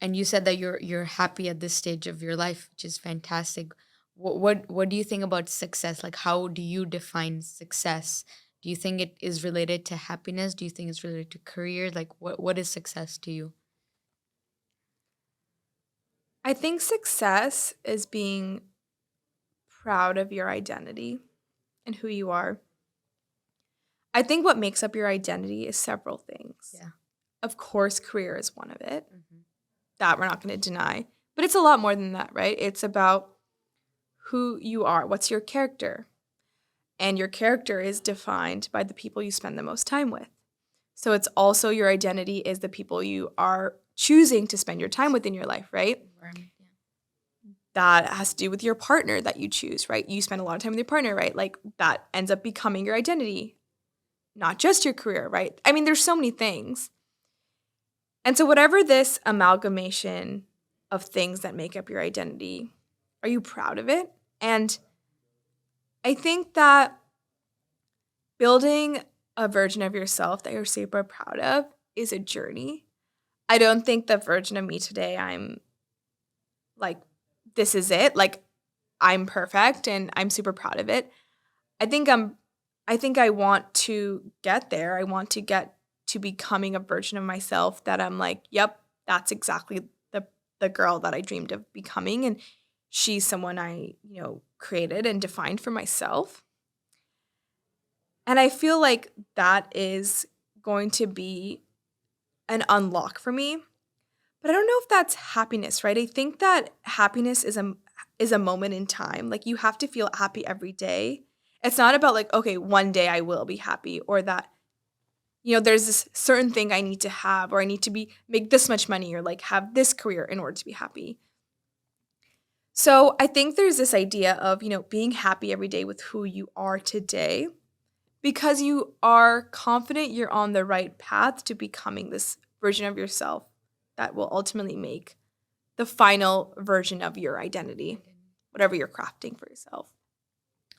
Speaker 1: and you said that you're happy at this stage of your life, which is fantastic. What do you think about success? Like, how do you define success? Do you think it is related to happiness? Do you think it's related to career? Like, what is success to you?
Speaker 2: I think success is being proud of your identity and who you are. I think what makes up your identity is several things.
Speaker 1: Yeah.
Speaker 2: Of course, career is one of it.
Speaker 1: Hmm.
Speaker 2: That we're not going to deny. But it's a lot more than that, right? It's about who you are. What's your character? And your character is defined by the people you spend the most time with. So it's also your identity is the people you are choosing to spend your time with in your life, right?
Speaker 1: Environment, yeah.
Speaker 2: That has to do with your partner that you choose, right? You spend a lot of time with your partner, right? Like that ends up becoming your identity, not just your career, right? I mean, there's so many things. And so, whatever this amalgamation of things that make up your identity, are you proud of it? And I think that building a version of yourself that you're super proud of is a journey. I don't think the version of me today, I'm like, this is it. Like, I'm perfect and I'm super proud of it. I think I'm, I think I want to get there. I want to get to becoming a version of myself that I'm like, yep, that's exactly the girl that I dreamed of becoming. And she's someone I, created and defined for myself. And I feel like that is going to be an unlock for me. But I don't know if that's happiness, right? I think that happiness is a moment in time. Like you have to feel happy every day. It's not about like, okay, one day I will be happy or that there's this certain thing I need to have or I need to make this much money or like have this career in order to be happy. So, I think there's this idea of, being happy every day with who you are today because you are confident you're on the right path to becoming this version of yourself that will ultimately make the final version of your identity, whatever you're crafting for yourself.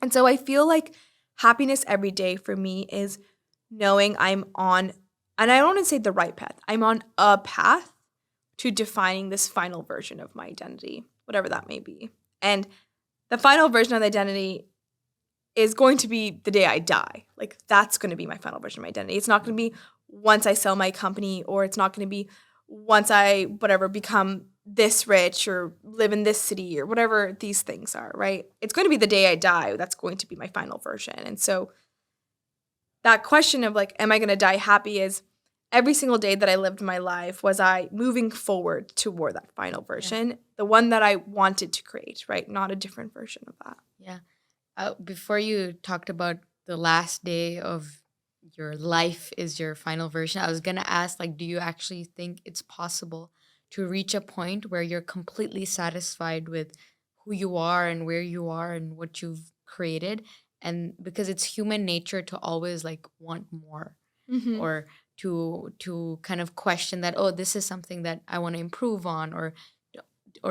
Speaker 2: And so I feel like happiness every day for me is knowing I'm on, and I don't want to say the right path, I'm on a path to defining this final version of my identity, whatever that may be. And the final version of the identity is going to be the day I die. Like that's going to be my final version of my identity. It's not going to be once I sell my company or it's not going to be once I become this rich or live in this city or whatever these things are, right? It's going to be the day I die. That's going to be my final version. And so that question of like, am I going to die happy is every single day that I lived my life, was I moving forward toward that final version, the one that I wanted to create, right? Not a different version of that.
Speaker 1: Yeah. Before you talked about the last day of your life is your final version, I was going to ask, like, do you actually think it's possible to reach a point where you're completely satisfied with who you are and where you are and what you've created? And because it's human nature to always like want more,
Speaker 2: Mm-hmm.
Speaker 1: or to kind of question that, oh, this is something that I want to improve on, or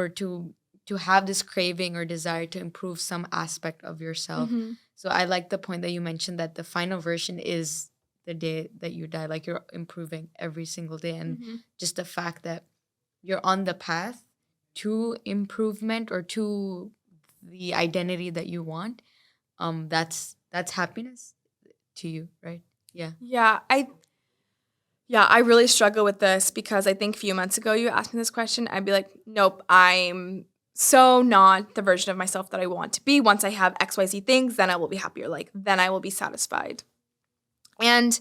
Speaker 1: to have this craving or desire to improve some aspect of yourself.
Speaker 2: Mm-hmm.
Speaker 1: So I like the point that you mentioned that the final version is the day that you die, like you're improving every single day. And
Speaker 2: Mm-hmm.
Speaker 1: just the fact that you're on the path to improvement or to the identity that you want, that's happiness to you, right? Yeah.
Speaker 2: I really struggle with this because I think a few months ago you asked me this question. I'd be like, nope, I'm so not the version of myself that I want to be. Once I have XYZ things, then I will be happier. Like, then I will be satisfied. And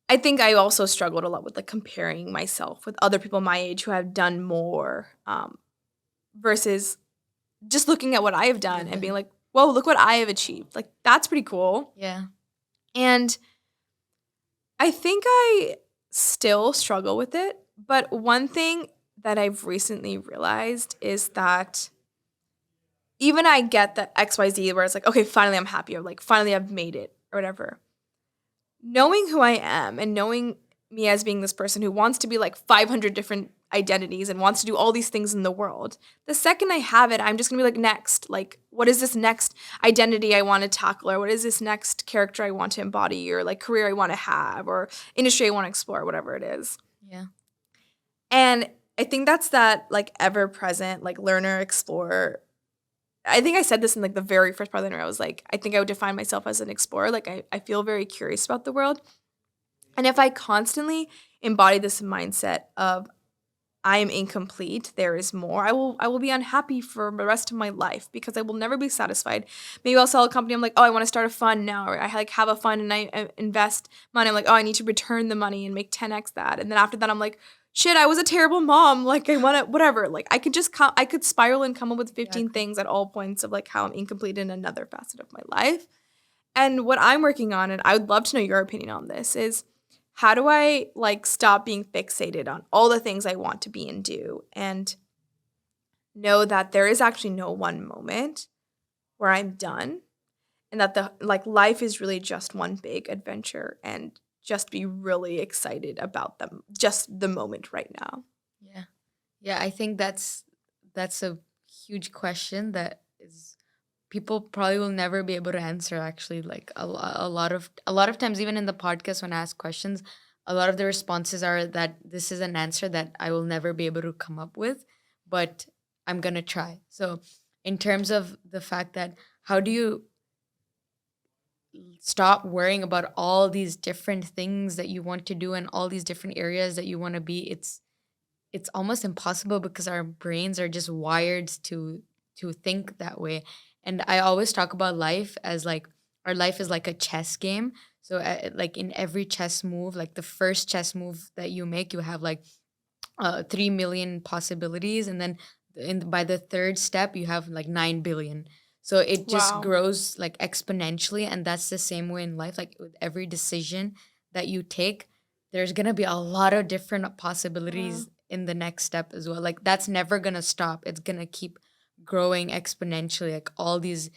Speaker 2: I think I also struggled a lot with like comparing myself with other people my age who have done more, versus just looking at what I have done
Speaker 1: You've
Speaker 2: and being
Speaker 1: done.
Speaker 2: like, whoa, look what I have achieved. Like, that's pretty cool.
Speaker 1: Yeah.
Speaker 2: And I think I still struggle with it. But one thing that I've recently realized is that even I get the XYZ where it's like, okay, finally I'm happy, or like, finally I've made it, or whatever. Knowing who I am and knowing me as being this person who wants to be like 500 different identities and wants to do all these things in the world, the second I have it, I'm just gonna be like, next. Like, what is this next identity I want to tackle? Or what is this next character I want to embody? Or like career I want to have? Or industry I want to explore? Whatever it is.
Speaker 1: Yeah.
Speaker 2: And I think that's that like ever present, like learner, explorer. I think I said this in like the very first part of the interview. I was like, I think I would define myself as an explorer. Like I feel very curious about the world. And if I constantly embody this mindset of I am incomplete, there is more, I will be unhappy for the rest of my life because I will never be satisfied. Maybe I'll sell a company. I'm like, oh, I want to start a fund now, or I like have a fund and I invest money. I'm like, oh, I need to return the money and make 10x that. And then after that, I'm like, shit, I was a terrible mom. Like I want to whatever. Like I could just I could spiral and come up with 15
Speaker 1: Exactly.
Speaker 2: things at all points of like how I'm incomplete in another facet of my life. And what I'm working on, and I would love to know your opinion on this, is how do I like stop being fixated on all the things I want to be and do and know that there is actually no one moment where I'm done, and that the like life is really just one big adventure, and just be really excited about them, just the moment right now.
Speaker 1: Yeah. Yeah, I think that's a huge question that is people probably will never be able to answer, actually. Like a lot of times, even in the podcast when I ask questions, a lot of the responses are that this is an answer that I will never be able to come up with, but I'm going to try. So in terms of the fact that how do you stop worrying about all these different things that you want to do and all these different areas that you want to be, it's almost impossible because our brains are just wired to think that way. And I always talk about life as like our life is like a chess game. So like in every chess move, like the first chess move that you make, you have like 3 million possibilities, and then by the third step you have like 9 billion. So it just
Speaker 2: Wow.
Speaker 1: grows like exponentially, and that's the same way in life. Like with every decision that you take, there's going to be a lot of different
Speaker 2: Yeah.
Speaker 1: possibilities in the next step as well. Like that's never going to stop. It's going to keep growing exponentially. Like all these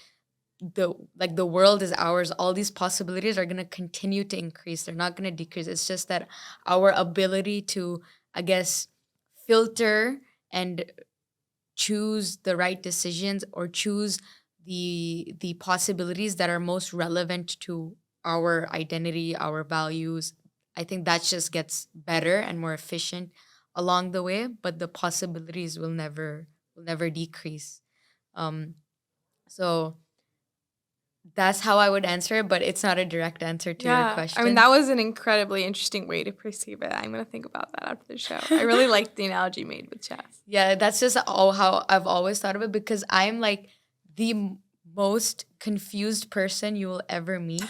Speaker 1: the world is ours. All these possibilities are going to continue to increase. They're not going to decrease. It's just that our ability to, I guess, filter and choose the right decisions, or choose the possibilities that are most relevant to our identity, our values. I think that just gets better and more efficient along the way, but the possibilities will never decrease. um so that's how I would answer it, but it's not a direct answer to your
Speaker 2: Yeah. I mean,
Speaker 1: question.
Speaker 2: that was an incredibly interesting way to perceive it. I'm going to think about that after the show. I really liked the analogy made with chess.
Speaker 1: Yeah, that's just all how I've always thought of it, because I'm like the most confused person you will ever meet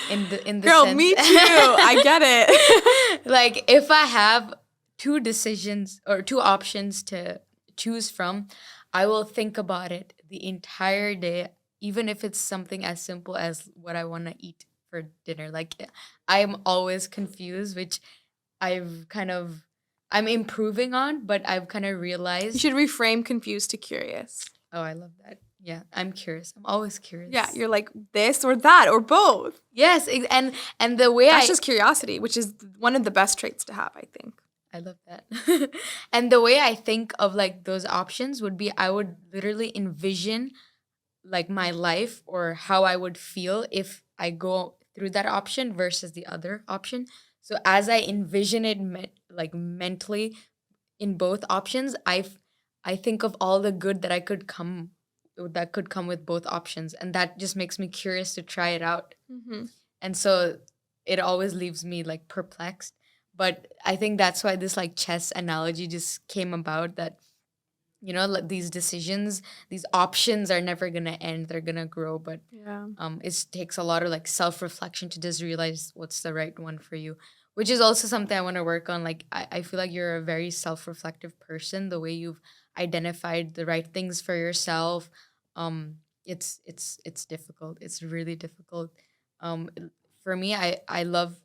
Speaker 1: in the
Speaker 2: Girl,
Speaker 1: sense.
Speaker 2: me too. I get it.
Speaker 1: Like if I have two decisions or two options to choose from, I will think about it the entire day, even if it's something as simple as what I want to eat for dinner. Like I'm always confused, which I've kind of I'm improving on, but I've kind of
Speaker 2: You
Speaker 1: realized.
Speaker 2: should reframe confused to curious.
Speaker 1: Oh, I love that. Yeah, I'm curious. I'm always
Speaker 2: Yeah,
Speaker 1: curious.
Speaker 2: you're like this or that or both.
Speaker 1: Yes, and the way
Speaker 2: That's just curiosity, which is one of the best traits to have, I think.
Speaker 1: I love that. And the way I think of like those options would be I would literally envision like my life or how I would feel if I go through that option versus the other option. So as I envision it like mentally in both options, I think of all the good that could come with both options, and that just makes me curious to try it out.
Speaker 2: Hmm.
Speaker 1: And so it always leaves me like perplexed. But I think that's why this like chess analogy just came about, that like these decisions, these options are never going to end, they're going to grow. But
Speaker 2: Yeah.
Speaker 1: it takes a lot of like self-reflection to just realize what's the right one for you. which is also something I want to work on. Like I feel like you're a very self-reflective person. The way you've identified the right things for yourself, it's difficult. It's really difficult. Um, for me, I love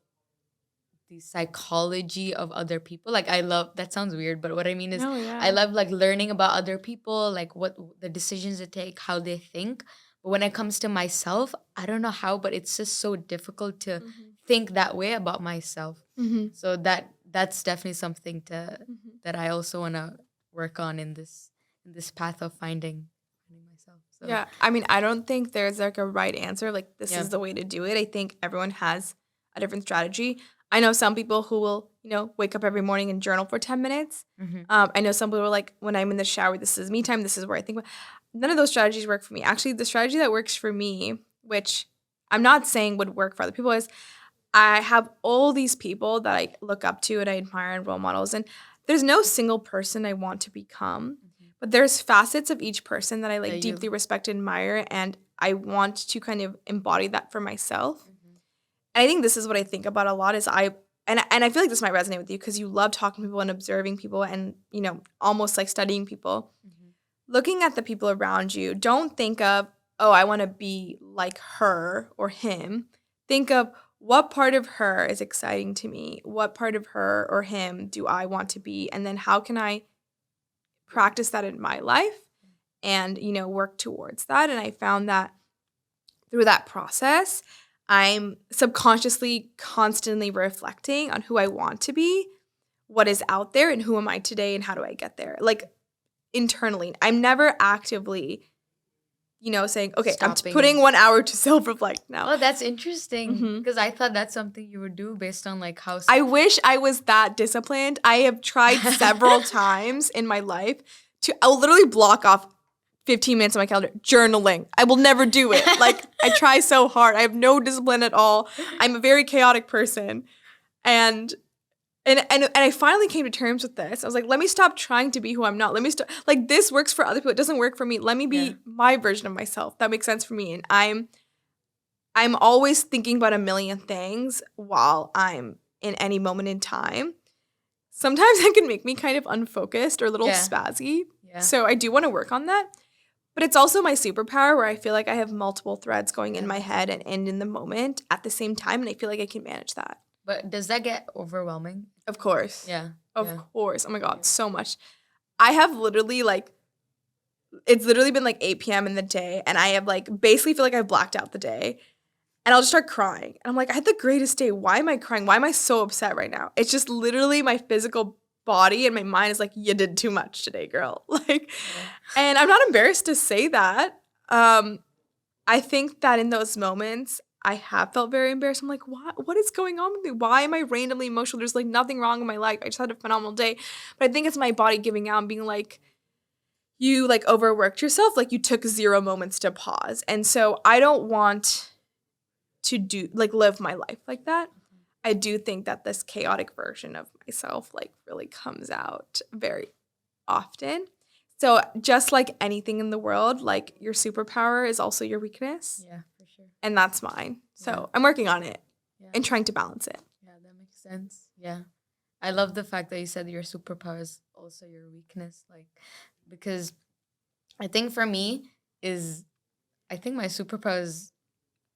Speaker 1: the psychology of other people. Like I love that sounds weird, but what I mean is
Speaker 2: No,
Speaker 1: I
Speaker 2: yeah.
Speaker 1: love like learning about other people, like what the decisions they take, how they think. But when it comes to myself, I don't know how, but it's just so difficult to
Speaker 2: Mhm.
Speaker 1: think that way about myself.
Speaker 2: Mhm.
Speaker 1: So that's definitely something to
Speaker 2: Mhm.
Speaker 1: that I also want to work on in this path of finding myself. So
Speaker 2: Yeah, I mean, I don't think there's like a right answer. Like, this
Speaker 1: yeah.
Speaker 2: is the way to do it. I think everyone has a different strategy. I know some people who will, wake up every morning and journal for 10 minutes.
Speaker 1: Mm-hmm.
Speaker 2: I know some people are like, when I'm in the shower, this is me time. This is where I think. None of those strategies work for me. Actually, the strategy that works for me, which I'm not saying would work for other people, is I have all these people that I look up to and I admire and role models. And there's no single person I want to become,
Speaker 1: Mm-hmm.
Speaker 2: but there's facets of each person that I
Speaker 1: That
Speaker 2: like deeply
Speaker 1: you.
Speaker 2: respect and admire. And I want to kind of embody that for myself.
Speaker 1: Mm-hmm.
Speaker 2: And I think this is what I think about a lot is and I feel like this might resonate with you because you love talking to people and observing people and, almost like studying people.
Speaker 1: Mm-hmm.
Speaker 2: Looking at the people around you, don't think of, oh, I want to be like her or him. Think of what part of her is exciting to me? What part of her or him do I want to be? And then how can I practice that in my life and, work towards that? And I found that through that process, I'm subconsciously constantly reflecting on who I want to be, what is out there, and who am I today and how do I get there? Like internally. I'm never actively, saying, okay, I'm
Speaker 1: Stopping
Speaker 2: putting
Speaker 1: and
Speaker 2: 1 hour to self reflect now.
Speaker 1: oh, that's interesting
Speaker 2: hmm
Speaker 1: because I thought that's something you would do based on like how.
Speaker 2: I wish I was that disciplined. I have tried several times in my life I'll literally block off 15 minutes on my calendar journaling. I will never do it. Like, I try so hard. I have no discipline at all. I'm a very chaotic person. And and I finally came to terms with this. I was like, let me stop trying to be who I'm not. Let me stop. Like, this works for other people. It doesn't work for me. Let me
Speaker 1: Yeah.
Speaker 2: be my version of myself. That makes sense for me. And I'm always thinking about a million things while I'm in any moment in time. Sometimes that can make me kind of unfocused or a little
Speaker 1: Yeah.
Speaker 2: spazzy.
Speaker 1: Yeah.
Speaker 2: So I do want to work on that. But it's also my superpower where I feel like I have multiple threads going in
Speaker 1: Yeah,
Speaker 2: my
Speaker 1: that's
Speaker 2: head and in the moment at the same time. And I feel like I can manage that.
Speaker 1: But does that get overwhelming?
Speaker 2: Of course.
Speaker 1: Yeah.
Speaker 2: Of
Speaker 1: Yeah.
Speaker 2: course. Oh my God,
Speaker 1: Yeah.
Speaker 2: so much. I have literally it's literally been like 8 p.m. in the day. And I have basically feel like I've blacked out the day. And I'll just start crying. And I'm like, I had the greatest day. Why am I crying? Why am I so upset right now? It's just literally my physical body and my mind is like, you did too much today, girl.
Speaker 1: Yeah.
Speaker 2: And I'm not embarrassed to say that. I think that in those moments, I have felt very embarrassed. I'm like, what is going on with me? Why am I randomly emotional? There's nothing wrong in my life. I just had a phenomenal day. But I think it's my body giving out and being like, you overworked yourself. Like, you took 0 moments to pause. And so I don't want to do live my life like that. I do think that this chaotic version of myself really comes out very often. So just like anything in the world, your superpower is also your weakness,
Speaker 1: Yeah, for sure.
Speaker 2: and that's mine. So
Speaker 1: Yeah.
Speaker 2: I'm working on it
Speaker 1: Yeah.
Speaker 2: and trying to balance it.
Speaker 1: Yeah, that makes sense. Yeah. I love the fact that you said your superpower is also your weakness. Like, because I think for me is, I think my superpower is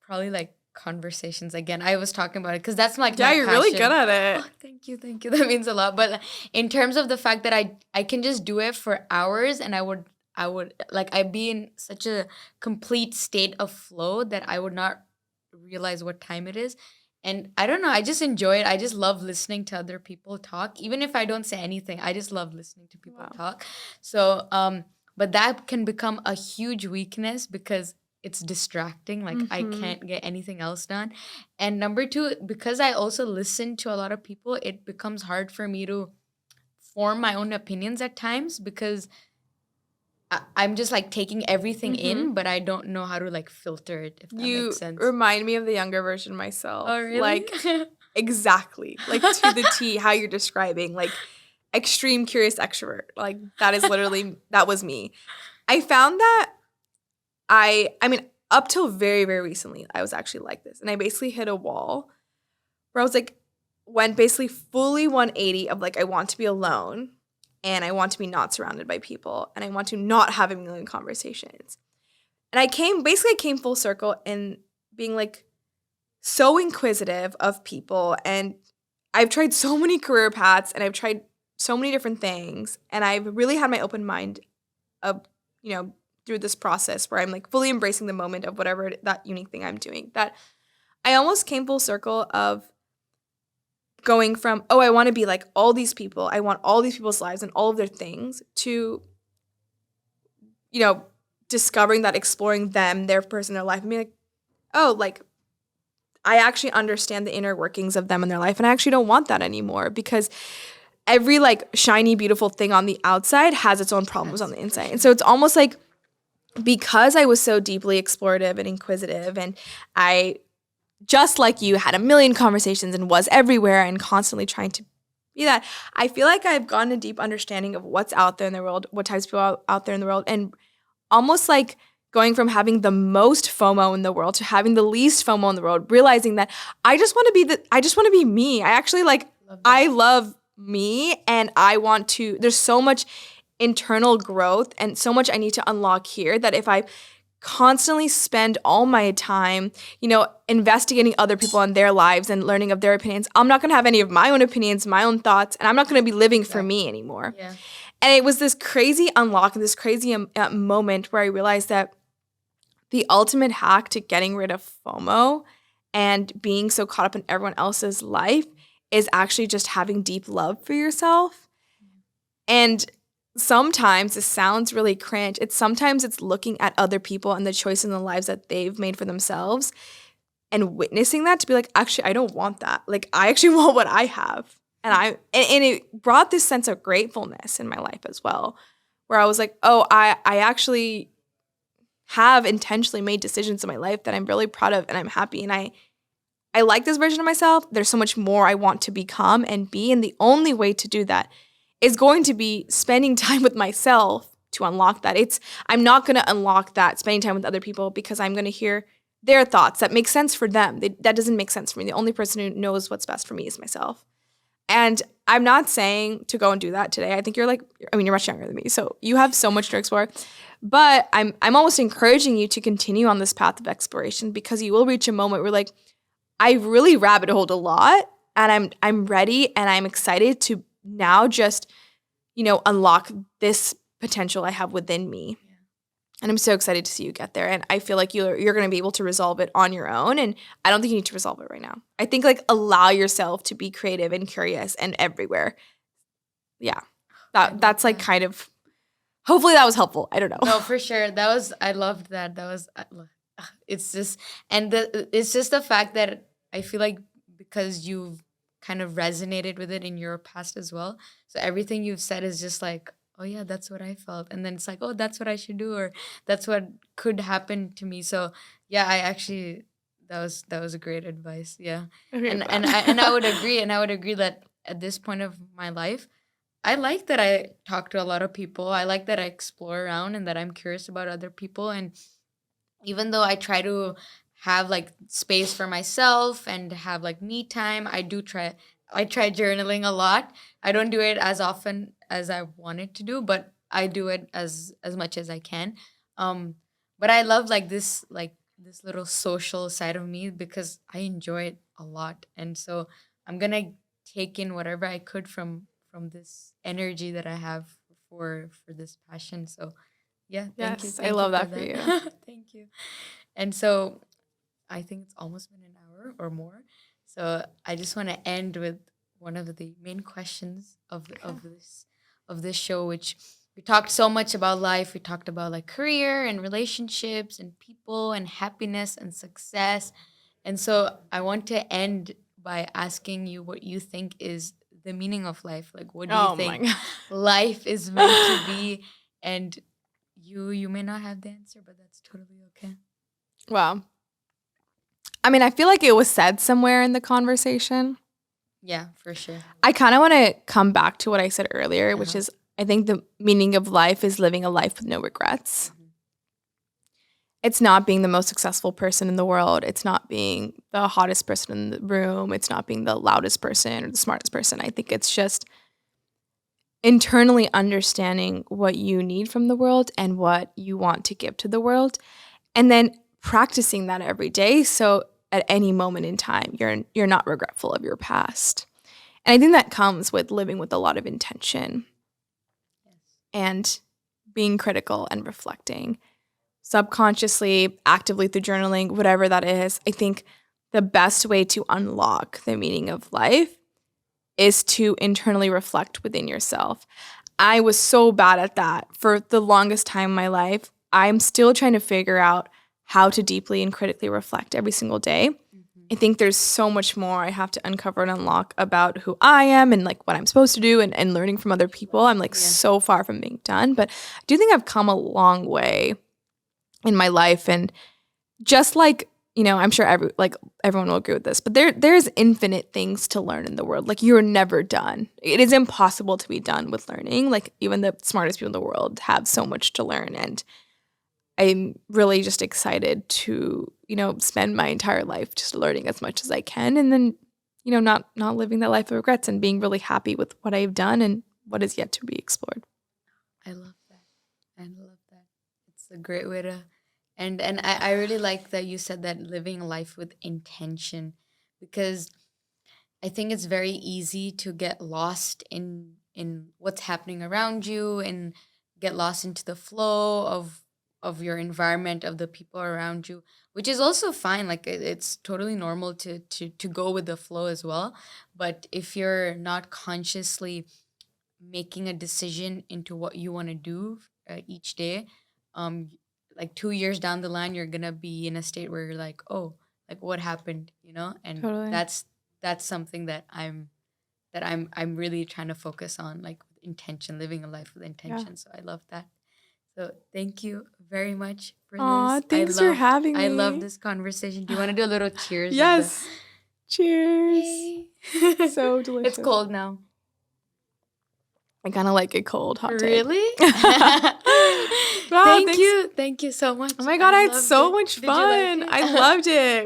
Speaker 1: probably like conversations. Again, I was talking about it because that's like
Speaker 2: Yeah,
Speaker 1: my
Speaker 2: you're really
Speaker 1: passion.
Speaker 2: good at it.
Speaker 1: Oh, thank you, thank you. That means a lot. But in terms of the fact that I can just do it for hours, and I would like I'd be in such a complete state of flow that I would not realize what time it is. And I don't know, I just enjoy it. I just love listening to other people talk. Even if I don't say anything, I just love listening to people
Speaker 2: Wow.
Speaker 1: talk. So but that can become a huge weakness because it's distracting. Like I
Speaker 2: Mhm.
Speaker 1: can't get anything else done. And number two, because I also listen to a lot of people, it becomes hard for me to form my own opinions at times because I'm just like taking everything in,
Speaker 2: Mhm.
Speaker 1: but I don't know how to like filter it, if that makes
Speaker 2: You
Speaker 1: sense.
Speaker 2: remind me of the younger version of myself.
Speaker 1: Oh, really?
Speaker 2: Exactly. To the T how you're describing. Extreme curious extrovert. That is literally that was me. I found that I mean, up till very, very recently, I was actually like this. And I basically hit a wall where I was like, went basically fully 180 of like, I want to be alone and I want to be not surrounded by people and I want to not have a million conversations. And I came full circle in being like so inquisitive of people. And I've tried so many career paths and I've tried so many different things. And I've really had my open mind of, through this process where I'm like fully embracing the moment of whatever that unique thing I'm doing, that I almost came full circle of going from, I want to be like all these people. I want all these people's lives and all of their things to, discovering that, exploring them, their personal life, and being like, I actually understand the inner workings of them in their life. And I actually don't want that anymore, because every like shiny, beautiful thing on the outside has its own problems on the inside. Sure. And so it's almost like, because I was so deeply explorative and inquisitive, and I, just like you, had a million conversations and was everywhere and constantly trying to be that, I feel like I've gotten a deep understanding of what's out there in the world, what types of people are out there in the world, and almost like going from having the most FOMO in the world to having the least FOMO in the world, realizing that I just want to be me. I actually I love me, and I want to, there's so much internal growth and so much I need to unlock here, that if I constantly spend all my time, investigating other people and their lives and learning of their opinions, I'm not going to have any of my own opinions, my own thoughts, and I'm not going to be living for me anymore. Yeah. And it was this crazy unlock, this crazy moment where I realized that the ultimate hack to getting rid of FOMO and being so caught up in everyone else's life is actually just having deep love for yourself. And sometimes it sounds really cringe. Sometimes it's looking at other people and the choices in the lives that they've made for themselves and witnessing that to be like, actually, I don't want that. Like, I actually want what I have. And it brought this sense of gratefulness in my life as well, where I was like, I actually have intentionally made decisions in my life that I'm really proud of and I'm happy. And I like this version of myself. There's so much more I want to become and be. And the only way to do that is going to be spending time with myself to unlock that. I'm not going to unlock that spending time with other people because I'm going to hear their thoughts that make sense for them. That doesn't make sense for me. The only person who knows what's best for me is myself. And I'm not saying to go and do that today. I think you're much younger than me, so you have so much to explore. But I'm almost encouraging you to continue on this path of exploration, because you will reach a moment where I really rabbit holed a lot, and I'm ready and I'm excited to now just, unlock this potential I have within me. Yeah. And I'm so excited to see you get there. And I feel like you're going to be able to resolve it on your own. And I don't think you need to resolve it right now. I think allow yourself to be creative and curious and everywhere. Yeah. That's kind of, hopefully that was helpful. I don't know.
Speaker 1: No, for sure. I loved that. It's just, it's just the fact that I feel like because you've kind of resonated with it in your past as well. So everything you've said is just like, oh yeah, that's what I felt. And then it's like, oh, that's what I should do, or that's what could happen to me. So yeah, I actually, that was a great advice. Yeah. Okay, and I would agree. And I would agree that at this point of my life, I like that I talk to a lot of people. I like that I explore around and that I'm curious about other people. And even though I try to have space for myself and have me time, I try journaling a lot. I don't do it as often as I wanted to do, but I do it as much as I can. But I love this little social side of me because I enjoy it a lot. And so I'm gonna take in whatever I could from this energy that I have for this passion. So yeah, thank you.
Speaker 2: Yes, I love that for you.
Speaker 1: Thank you. And so I think it's almost been an hour or more. So I just want to end with one of the main questions of this show, which we talked so much about life. We talked about career and relationships and people and happiness and success. And so I want to end by asking you what you think is the meaning of life. What do you think life is meant to be? And you may not have the answer, but that's totally okay.
Speaker 2: Wow. I mean, I feel like it was said somewhere in the conversation.
Speaker 1: Yeah, for sure.
Speaker 2: I kind of want to come back to what I said earlier, which is I think the meaning of life is living a life with no regrets. Mm-hmm. It's not being the most successful person in the world. It's not being the hottest person in the room. It's not being the loudest person or the smartest person. I think it's just internally understanding what you need from the world and what you want to give to the world, and then practicing that every day. So at any moment in time, you're not regretful of your past. And I think that comes with living with a lot of intention and being critical and reflecting subconsciously, actively through journaling, whatever that is. I think the best way to unlock the meaning of life is to internally reflect within yourself. I was so bad at that for the longest time in my life. I'm still trying to figure out how to deeply and critically reflect every single day. I think there's so much more I have to uncover and unlock about who I am and like what I'm supposed to do, and learning from other people. I'm like so far from being done, but I do think I've come a long way in my life. And just like, I'm sure everyone will agree with this, but there's infinite things to learn in the world. Like, you're never done. It is impossible to be done with learning. Like, even the smartest people in the world have so much to learn. And I'm really just excited to, spend my entire life just learning as much as I can, and then, not living that life of regrets, and being really happy with what I've done and what is yet to be explored.
Speaker 1: I love that. I love that. It's a great way to and I really like that you said that living life with intention, because I think it's very easy to get lost in what's happening around you, and get lost into the flow of your environment, of the people around you, which is also fine. Like, it's totally normal to go with the flow as well. But if you're not consciously making a decision into what you want to do each day, um like 2 years down the line, you're gonna be in a state where you're like, oh, like, what happened, and
Speaker 2: Totally.
Speaker 1: that's something that I'm really trying to focus on, like, with intention, living a life with
Speaker 2: Yeah.
Speaker 1: intention. So I love that. So thank you very much for
Speaker 2: Aw,
Speaker 1: this.
Speaker 2: thanks for having
Speaker 1: I love
Speaker 2: me.
Speaker 1: this conversation. Do you want to do a little cheers?
Speaker 2: Yes. Cheers.
Speaker 1: Yay.
Speaker 2: So
Speaker 1: It's
Speaker 2: delicious.
Speaker 1: cold now.
Speaker 2: I kind of like it cold. Hot take.
Speaker 1: Really?
Speaker 2: Wow,
Speaker 1: Thank
Speaker 2: thanks.
Speaker 1: you. Thank you so much.
Speaker 2: Oh my God, I had
Speaker 1: loved
Speaker 2: so
Speaker 1: it.
Speaker 2: much
Speaker 1: Did you like
Speaker 2: fun.
Speaker 1: it?
Speaker 2: I loved it.